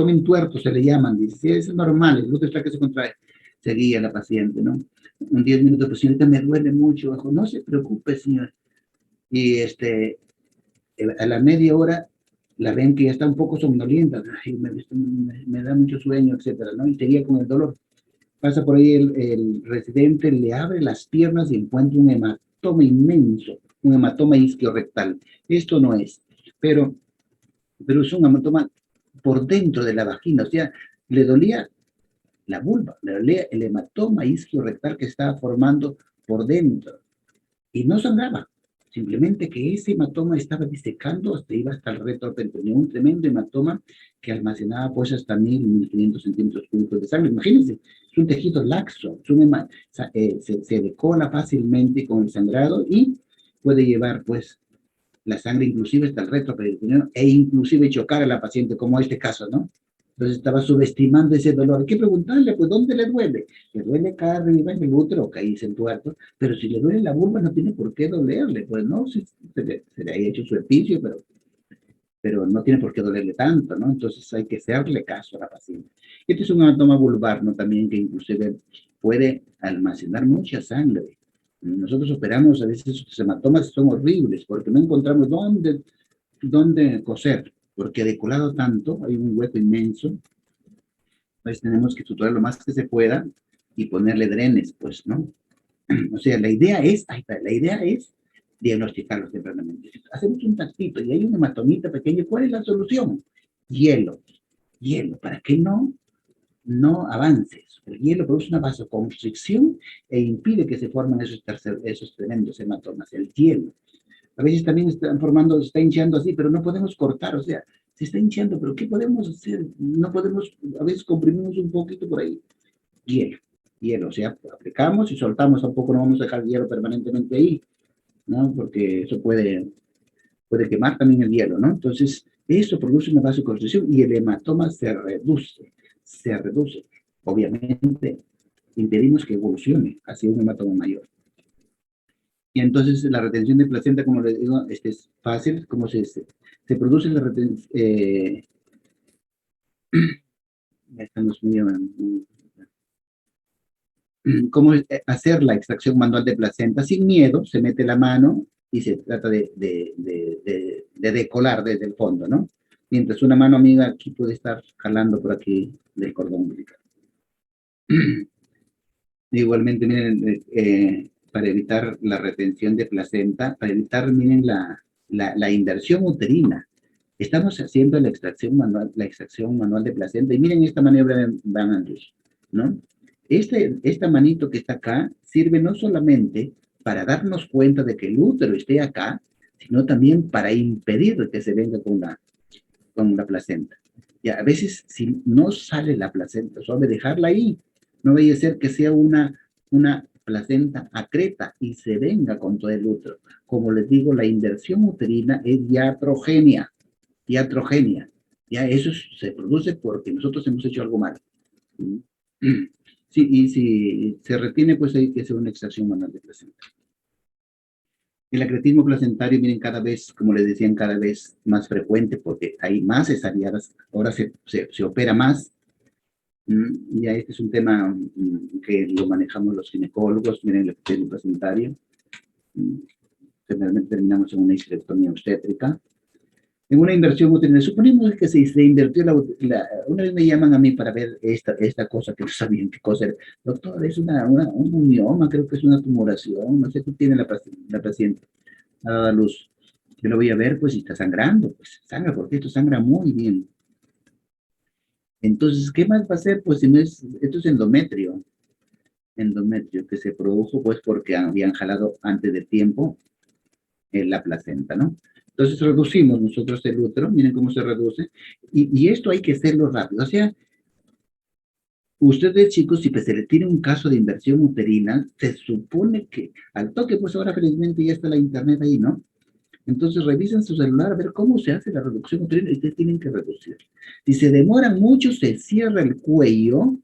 entuertos, se le llaman, dice, es normal, el glúteo está que se contrae. Seguía la paciente, ¿no? Un 10 minutos, pues señorita, me duele mucho. Dijo, no se preocupe, señor. Y a la media hora la ven que ya está un poco somnolienta. Ay, me da mucho sueño, etcétera, ¿no? Y seguía con el dolor. Pasa por ahí el residente, le abre las piernas y encuentra un hematoma inmenso, un hematoma isquiorrectal. Esto no es, pero es un hematoma por dentro de la vagina, o sea, le dolía la vulva, le dolía el hematoma isquiorrectal que estaba formando por dentro. Y no sangraba, simplemente que ese hematoma estaba disecando, iba hasta el retroperitoneum, un tremendo hematoma que almacenaba pues hasta 1.000, 1.500 centímetros cúbicos de sangre. Imagínense, es un tejido laxo, se decola fácilmente con el sangrado y puede llevar pues la sangre inclusive hasta el retroperitoneum e inclusive chocar a la paciente, como este caso, ¿no? Entonces estaba subestimando ese dolor. Hay que preguntarle, pues, ¿dónde le duele? ¿Le duele acá arriba en el útero? Que ahí es el tuerto. Pero si le duele la vulva, no tiene por qué dolerle. Pues no, se le ha hecho su epicio, pero no tiene por qué dolerle tanto, ¿no? Entonces hay que hacerle caso a la paciente. Este es un hematoma vulvar, ¿no? También que inclusive puede almacenar mucha sangre. Nosotros operamos, a veces esos hematomas son horribles porque no encontramos dónde coser, porque decolado tanto, hay un hueco inmenso, pues tenemos que suturar lo más que se pueda y ponerle drenes, pues, ¿no? O sea, la idea es diagnosticarlos tempranamente. Si hacemos un tactito y hay una hematomita pequeña, ¿cuál es la solución? Hielo, hielo, ¿para qué no? no avances. El hielo produce una vasoconstricción e impide que se formen esos tremendos hematomas, el hielo. A veces también están formando, se está hinchando así, pero no podemos cortar, o sea, se está hinchando, pero ¿qué podemos hacer? No podemos, a veces comprimimos un poquito por ahí. Hielo, o sea, aplicamos y soltamos, tampoco no vamos a dejar hielo permanentemente ahí, ¿no? Porque eso puede quemar también el hielo, ¿no? Entonces, eso produce una vasoconstricción y el hematoma se reduce. Obviamente, impedimos que evolucione hacia un hematoma mayor. Y entonces la retención de placenta, como les digo, es fácil, como se produce la retención, estamos muy, cómo hacer la extracción manual de placenta sin miedo, se mete la mano y se trata de decolar desde el fondo, ¿no? Mientras una mano amiga aquí puede estar jalando por aquí del cordón umbilical. Igualmente, miren, para evitar la retención de placenta, para evitar, miren, la inversión uterina. Estamos haciendo la extracción manual de placenta y miren esta maniobra de Van Andrews, ¿no? Esta manito que está acá sirve no solamente para darnos cuenta de que el útero esté acá, sino también para impedir que se venga con la placenta. Y a veces, si no sale la placenta, solo dejarla ahí, no vaya a ser que sea una placenta acreta y se venga con todo el útero. Como les digo, la inversión uterina es iatrogenia. Ya eso se produce porque nosotros hemos hecho algo mal. Sí, y si se retiene, pues hay que hacer una extracción manual de placenta. El acretismo placentario, miren, cada vez, como les decían, cada vez más frecuente porque hay más cesarianas, ahora se opera más. Ya este es un tema que lo manejamos los ginecólogos, miren, el acretismo placentario. Generalmente terminamos en una histerectomía obstétrica. En una inversión uterina, suponemos que se invirtió una vez me llaman a mí para ver esta cosa que no sabían qué cosa era. Doctor, es un mioma, creo que es una tumoración, no sé qué tiene la paciente a la luz. Yo lo voy a ver, pues, si está sangrando, pues sangra, porque esto sangra muy bien. Entonces, ¿qué más va a hacer? Pues, si no esto es endometrio, que se produjo, pues, porque habían jalado antes de tiempo la placenta, ¿no? Entonces reducimos nosotros el útero, miren cómo se reduce, y esto hay que hacerlo rápido. O sea, ustedes chicos, si se le tiene un caso de inversión uterina, se supone que al toque, pues ahora felizmente ya está la internet ahí, ¿no? Entonces revisen su celular a ver cómo se hace la reducción uterina y ustedes tienen que reducir. Si se demoran mucho, se cierra el cuello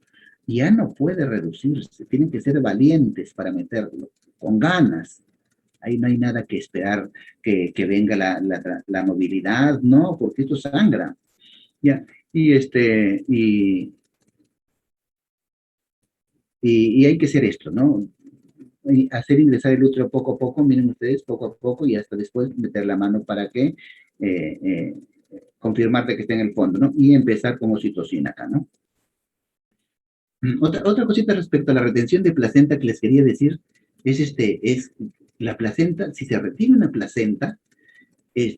y ya no puede reducirse. Tienen que ser valientes para meterlo, con ganas. Ahí no hay nada que esperar que venga la movilidad, no, porque esto sangra. Ya, y hay que hacer esto, ¿no? Y hacer ingresar el útero poco a poco, miren ustedes, poco a poco, y hasta después meter la mano para que confirmar de que está en el fondo, ¿no? Y empezar con oxitocina acá, ¿no? Otra cosita respecto a la retención de placenta que les quería decir es la placenta, si se retiene una placenta, si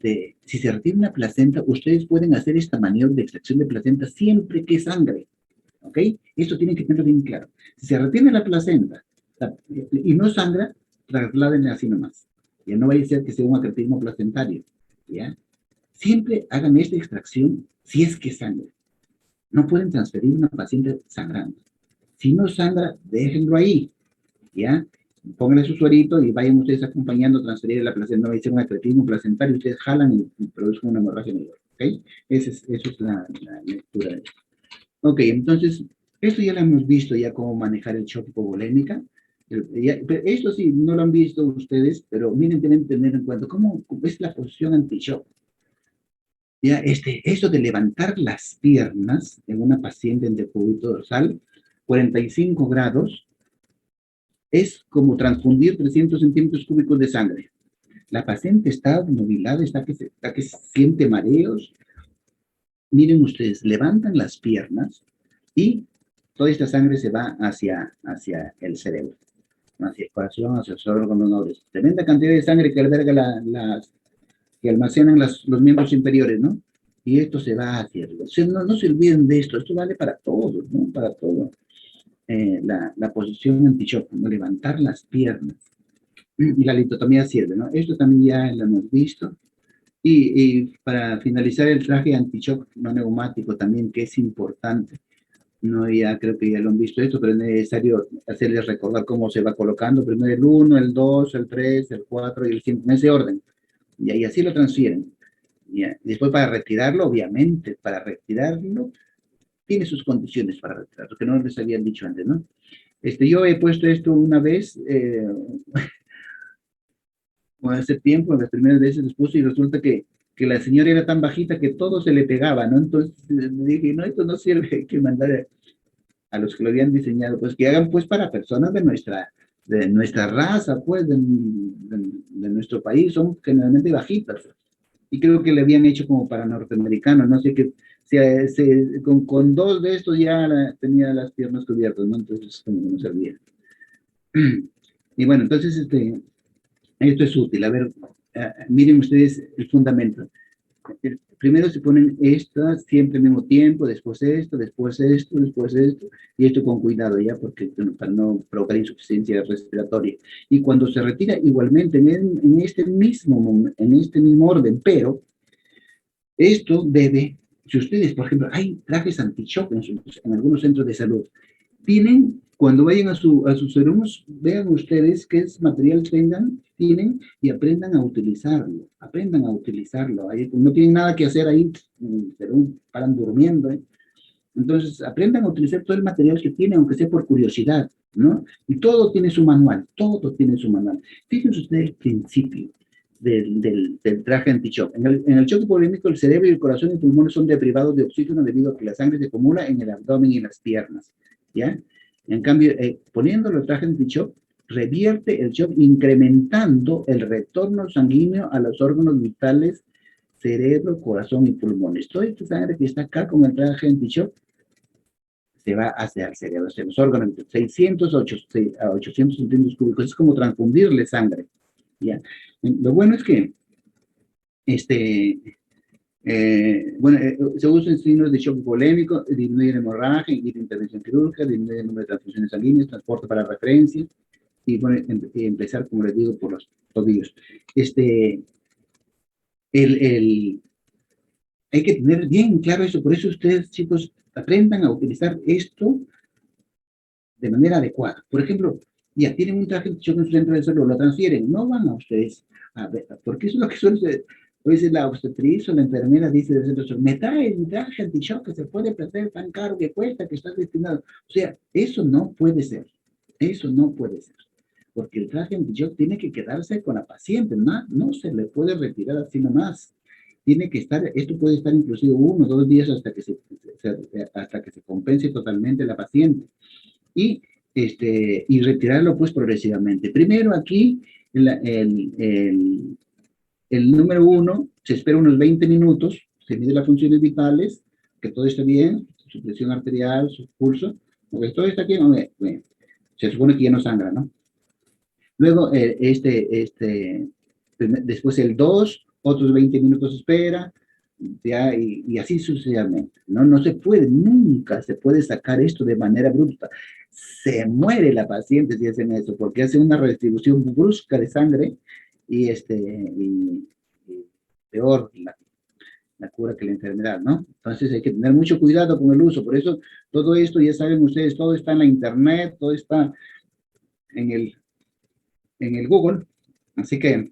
se retira una placenta, ustedes pueden hacer esta maniobra de extracción de placenta siempre que sangre, ¿ok? Esto tienen que tenerlo bien claro. Si se retiene la placenta y no sangra, trasládenla así nomás. Ya no vaya a ser que sea un acretismo placentario, ¿ya? Siempre hagan esta extracción si es que sangra. No pueden transferir a una paciente sangrando. Si no sangra, déjenlo ahí, ¿ya? Pónganle su suerito y vayan ustedes acompañando, transferir la placenta, no va a ser un acretismo placentario, ustedes jalan y producen una hemorragia mayor, ¿ok? Esa es la lectura de esto. Ok, entonces, esto ya lo hemos visto ya cómo manejar el shock hipovolémica. Pero esto sí, no lo han visto ustedes, pero miren, deben tener en cuenta cómo es la posición anti-shock. Ya, esto de levantar las piernas en una paciente en decúbito dorsal, 45 grados, es como transfundir 300 centímetros cúbicos de sangre. La paciente está obnubilada, está que siente mareos. Miren ustedes, levantan las piernas y toda esta sangre se va hacia el cerebro, hacia el corazón, hacia los órganos nobles. Tremenda cantidad de sangre que alberga que almacenan los miembros inferiores, ¿no? y esto se va haciendo. O sea, no se olviden de esto vale para todos, ¿no? Para todo. La posición anti-shock, ¿no? Levantar las piernas. Y la litotomía sirve, ¿no? Esto también ya lo hemos visto. Y para finalizar, el traje anti-shock no neumático también, que es importante. No, ya creo que ya lo han visto esto, pero es necesario hacerles recordar cómo se va colocando. Primero el 1, el 2, el 3, el 4 y el 5, en ese orden. Y así lo transfieren. Ya. Después para retirarlo, obviamente, para retirarlo, tiene sus condiciones para retirarlo, que no les habían dicho antes, ¿no? Yo he puesto esto una vez, hace tiempo, las primeras veces los puse y resulta que la señora era tan bajita que todo se le pegaba, ¿no? Entonces me dije, no, esto no sirve, hay que mandar a los que lo habían diseñado, pues que hagan pues para personas de nuestra raza, pues, de nuestro país, son generalmente bajitas. Y creo que le habían hecho como para norteamericanos, no sé qué, con dos de estos ya tenía las piernas cubiertas, ¿no? Entonces como no servía. Y bueno, entonces esto es útil. A ver, miren ustedes el fundamento. Primero se ponen estas siempre al mismo tiempo, después esto, después esto, después esto, y esto con cuidado ya, porque para no provocar insuficiencia respiratoria. Y cuando se retira, igualmente, en este mismo orden, pero esto debe, si ustedes, por ejemplo, hay trajes anti-shock en algunos centros de salud, tienen, cuando vayan a sus serumos, vean ustedes qué material tienen y aprendan a utilizarlo. Ahí, no tienen nada que hacer ahí, pero paran durmiendo, ¿eh? Entonces, aprendan a utilizar todo el material que tienen, aunque sea por curiosidad, ¿no? Y todo tiene su manual, todo tiene su manual. Fíjense ustedes el principio del traje anti-shock. En el shock hipovolémico, el cerebro y el corazón y el pulmón son deprivados de oxígeno debido a que la sangre se acumula en el abdomen y en las piernas, ¿ya? En cambio, poniéndolo el traje anti-shock, revierte el shock incrementando el retorno sanguíneo a los órganos vitales, cerebro, corazón y pulmones. Toda esta sangre que está acá con el traje anti-shock se va hacia el cerebro, hacia los órganos, 600 a 800 centímetros cúbicos. Es como transfundirle sangre, ¿ya? Lo bueno es que se usan signos de shock polémico, disminuye la hemorragia, intervención quirúrgica, disminuye el número de transfusiones sanguíneas, transporte para referencia, y bueno, empezar, como les digo, por los tobillos. Hay que tener bien claro eso, por eso ustedes, chicos, aprendan a utilizar esto de manera adecuada. Por ejemplo, ya tienen un traje de shock en su centro de salud, lo transfieren, no van a ustedes a ver, porque eso es lo que suele ser. A veces la obstetriz o la enfermera dice del centro de salud, me trae un traje anti-shock que se puede prender tan caro que cuesta, que está destinado. O sea, eso no puede ser. Eso no puede ser. Porque el traje anti-shock tiene que quedarse con la paciente, no se le puede retirar así nomás. Tiene que estar, esto puede estar inclusive 1 o 2 días hasta que se compense totalmente la paciente. Y retirarlo pues progresivamente. Primero aquí, el número 1, se espera unos 20 minutos, se mide las funciones vitales, que todo esté bien, su presión arterial, su pulso, porque todo está aquí, bueno, se supone que ya no sangra, ¿no? Luego, después el 2, otros 20 minutos espera, ya, y así sucesivamente, ¿no? No se puede, nunca se puede sacar esto de manera brusca. Se muere la paciente si hacen eso, porque hace una redistribución brusca de sangre y peor la cura que la enfermedad, ¿no? Entonces hay que tener mucho cuidado con el uso. Por eso todo esto, ya saben ustedes, todo está en la internet, todo está en el Google. Así que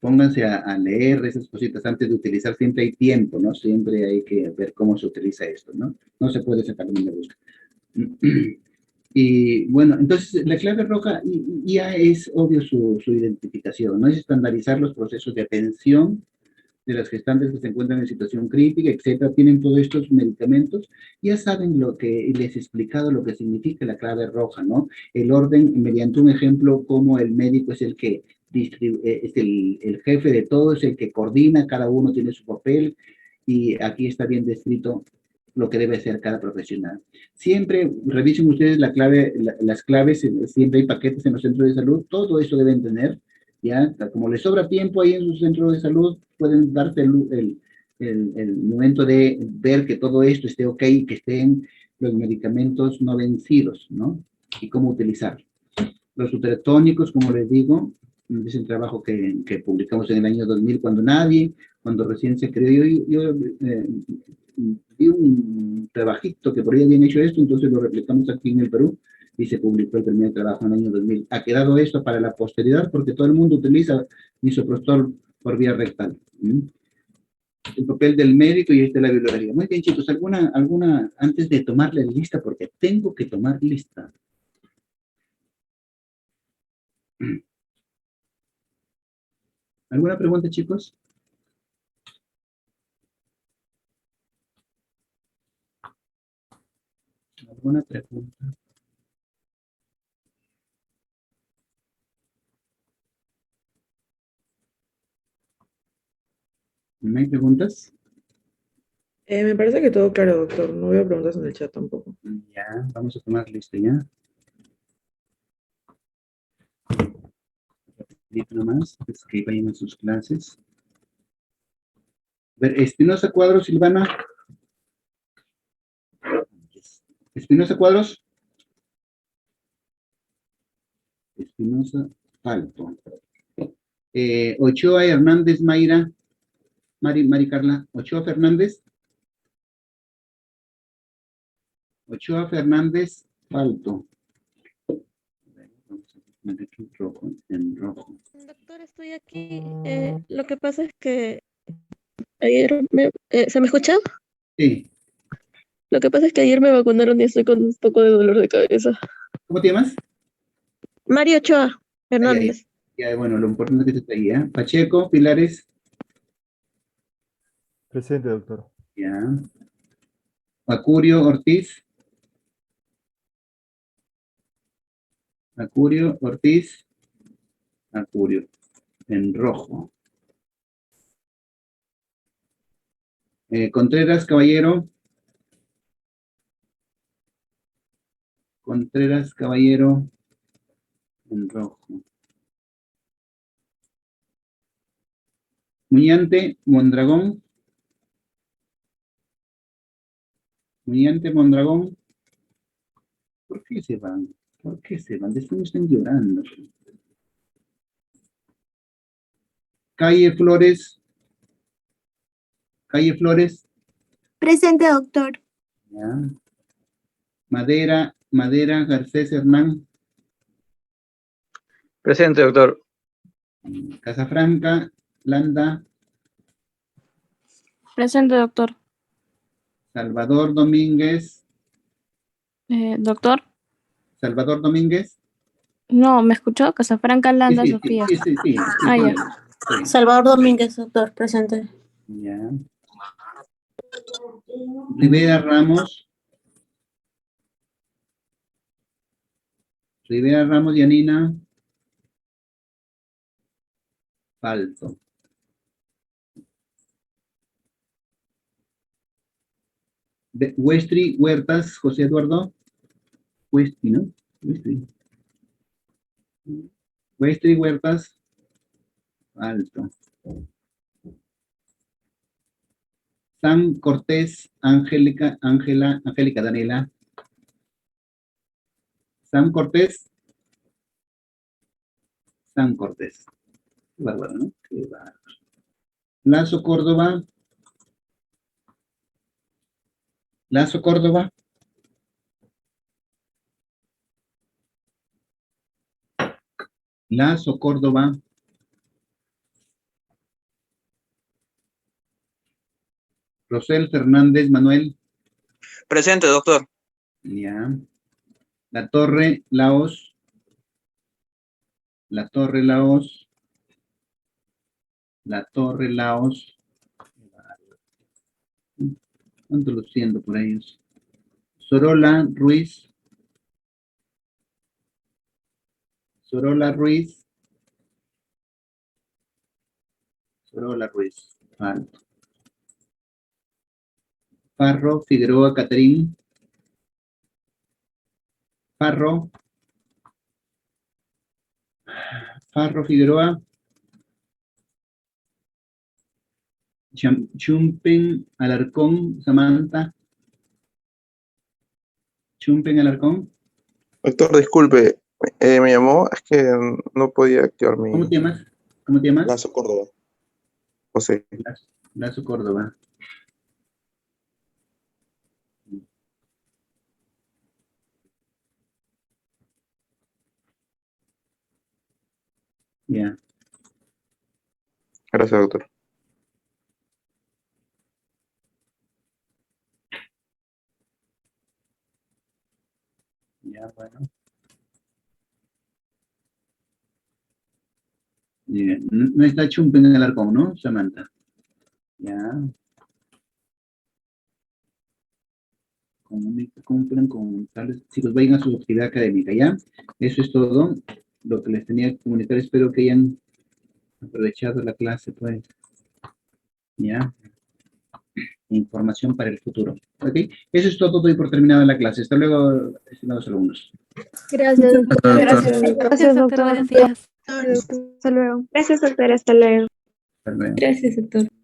pónganse a leer esas cositas antes de utilizar. Siempre hay tiempo, ¿no? Siempre hay que ver cómo se utiliza esto, ¿no? No se puede sacar de busca. Y bueno, entonces la clave roja ya es obvio su identificación, ¿no? Es estandarizar los procesos de atención de las gestantes que se encuentran en situación crítica, etcétera. Tienen todos estos medicamentos, ya saben lo que les he explicado, lo que significa la clave roja, ¿no? El orden, mediante un ejemplo, como el médico es el que es el jefe de todo, es el que coordina, cada uno tiene su papel, y aquí está bien descrito lo que debe hacer cada profesional. Siempre revisen ustedes las claves, siempre hay paquetes en los centros de salud, todo eso deben tener, ya, como les sobra tiempo ahí en su centro de salud, pueden darse el momento de ver que todo esto esté ok, que estén los medicamentos no vencidos, ¿no? Y cómo utilizar. Los uterotónicos, como les digo, es el trabajo que publicamos en el año 2000, cuando recién se creó, yo vi un trabajito que por ahí habían hecho esto, entonces lo replicamos aquí en el Perú, y se publicó el primer trabajo en el año 2000. Ha quedado esto para la posteridad, porque todo el mundo utiliza misoprostol por vía rectal. El papel del médico y la bibliografía. Muy bien, chicos, ¿alguna, antes de tomarle lista, porque tengo que tomar lista? ¿Alguna pregunta, chicos? ¿Alguna pregunta? ¿No hay preguntas? Me parece que todo claro, doctor. No veo preguntas en el chat tampoco. Ya, vamos a tomar lista ya. Repito nomás, es que vayan a sus clases. A ver, Espinosa Cuadros, Silvana. Espinosa Cuadros. Espinosa Alto. Ochoa Hernández Mayra. Mari Carla. Ochoa Fernández. Ochoa Fernández Alto. Vamos a poner aquí en rojo. Doctor, estoy aquí. Lo que pasa es que ayer ¿se me escucha? Sí. Lo que pasa es que ayer me vacunaron y estoy con un poco de dolor de cabeza. ¿Cómo te llamas? Mario Ochoa Hernández. Ya, bueno, lo importante es que esté ahí, ¿eh? Pacheco, Pilares. Presente, doctor. Ya. Acurio Ortiz. Acurio Ortiz. Acurio. En rojo. Contreras Caballero. Contreras Caballero. En rojo. Muñante Mondragón. Muñante Mondragón. ¿Por qué se van? ¿Por qué se van? Después me están llorando. Calle Flores. Calle Flores. Presente, doctor. Ya. Madera Garcés Hernán. Presente, doctor. Casafranca Landa. Presente, doctor. Salvador Domínguez. Doctor. Salvador Domínguez. No, ¿me escuchó? Casafranca Landa, Sí, Sofía. sí. Ah, ya. Sí. Salvador Domínguez, doctor, presente. Ya. Rivera Ramos. Rivera Ramos Yanina. Falso. Westry Huertas, José Eduardo. Westry, ¿no? Westry Huertas. Alto. San Cortés, Angélica Daniela. San Cortés. San Cortés. Qué bárbaro, ¿no? Qué bárbaro. Lazo Córdoba. Lazo Córdoba. Lazo Córdoba. Rosel Fernández Manuel. Presente, doctor. Ya. La Torre Laos. La Torre Laos. La Torre Laos. ¿Cuánto lo siento por ellos? Sorola Ruiz. Sorola Ruiz. Sorola Ruiz. Alto. Parro Figueroa Catrín. Parro. Parro Figueroa. Chumpen Alarcón, Samantha. Chumpen Alarcón. Doctor, disculpe, me llamó, es que no podía activar mi ¿Cómo te llamas? ¿Cómo te llamas? Lazo Córdoba. José. Lazo Córdoba. Ya. Gracias, doctor. Ya, bueno. Bien. No está Chumpen en el Alarcón, ¿no, Samantha? Ya. Cumplan con tales, chicos, vayan a su actividad académica, ¿ya? Eso es todo lo que les tenía que comunicar. Espero que hayan aprovechado la clase, pues. ¿Ya? Información para el futuro. ¿Ok? Eso es todo. Doy por terminada la clase. Hasta luego, estimados alumnos. Gracias, doctor. Gracias. Gracias, doctor. Buenos días. Hasta luego. Gracias, doctora. Hasta luego. Hasta luego. Gracias, doctor.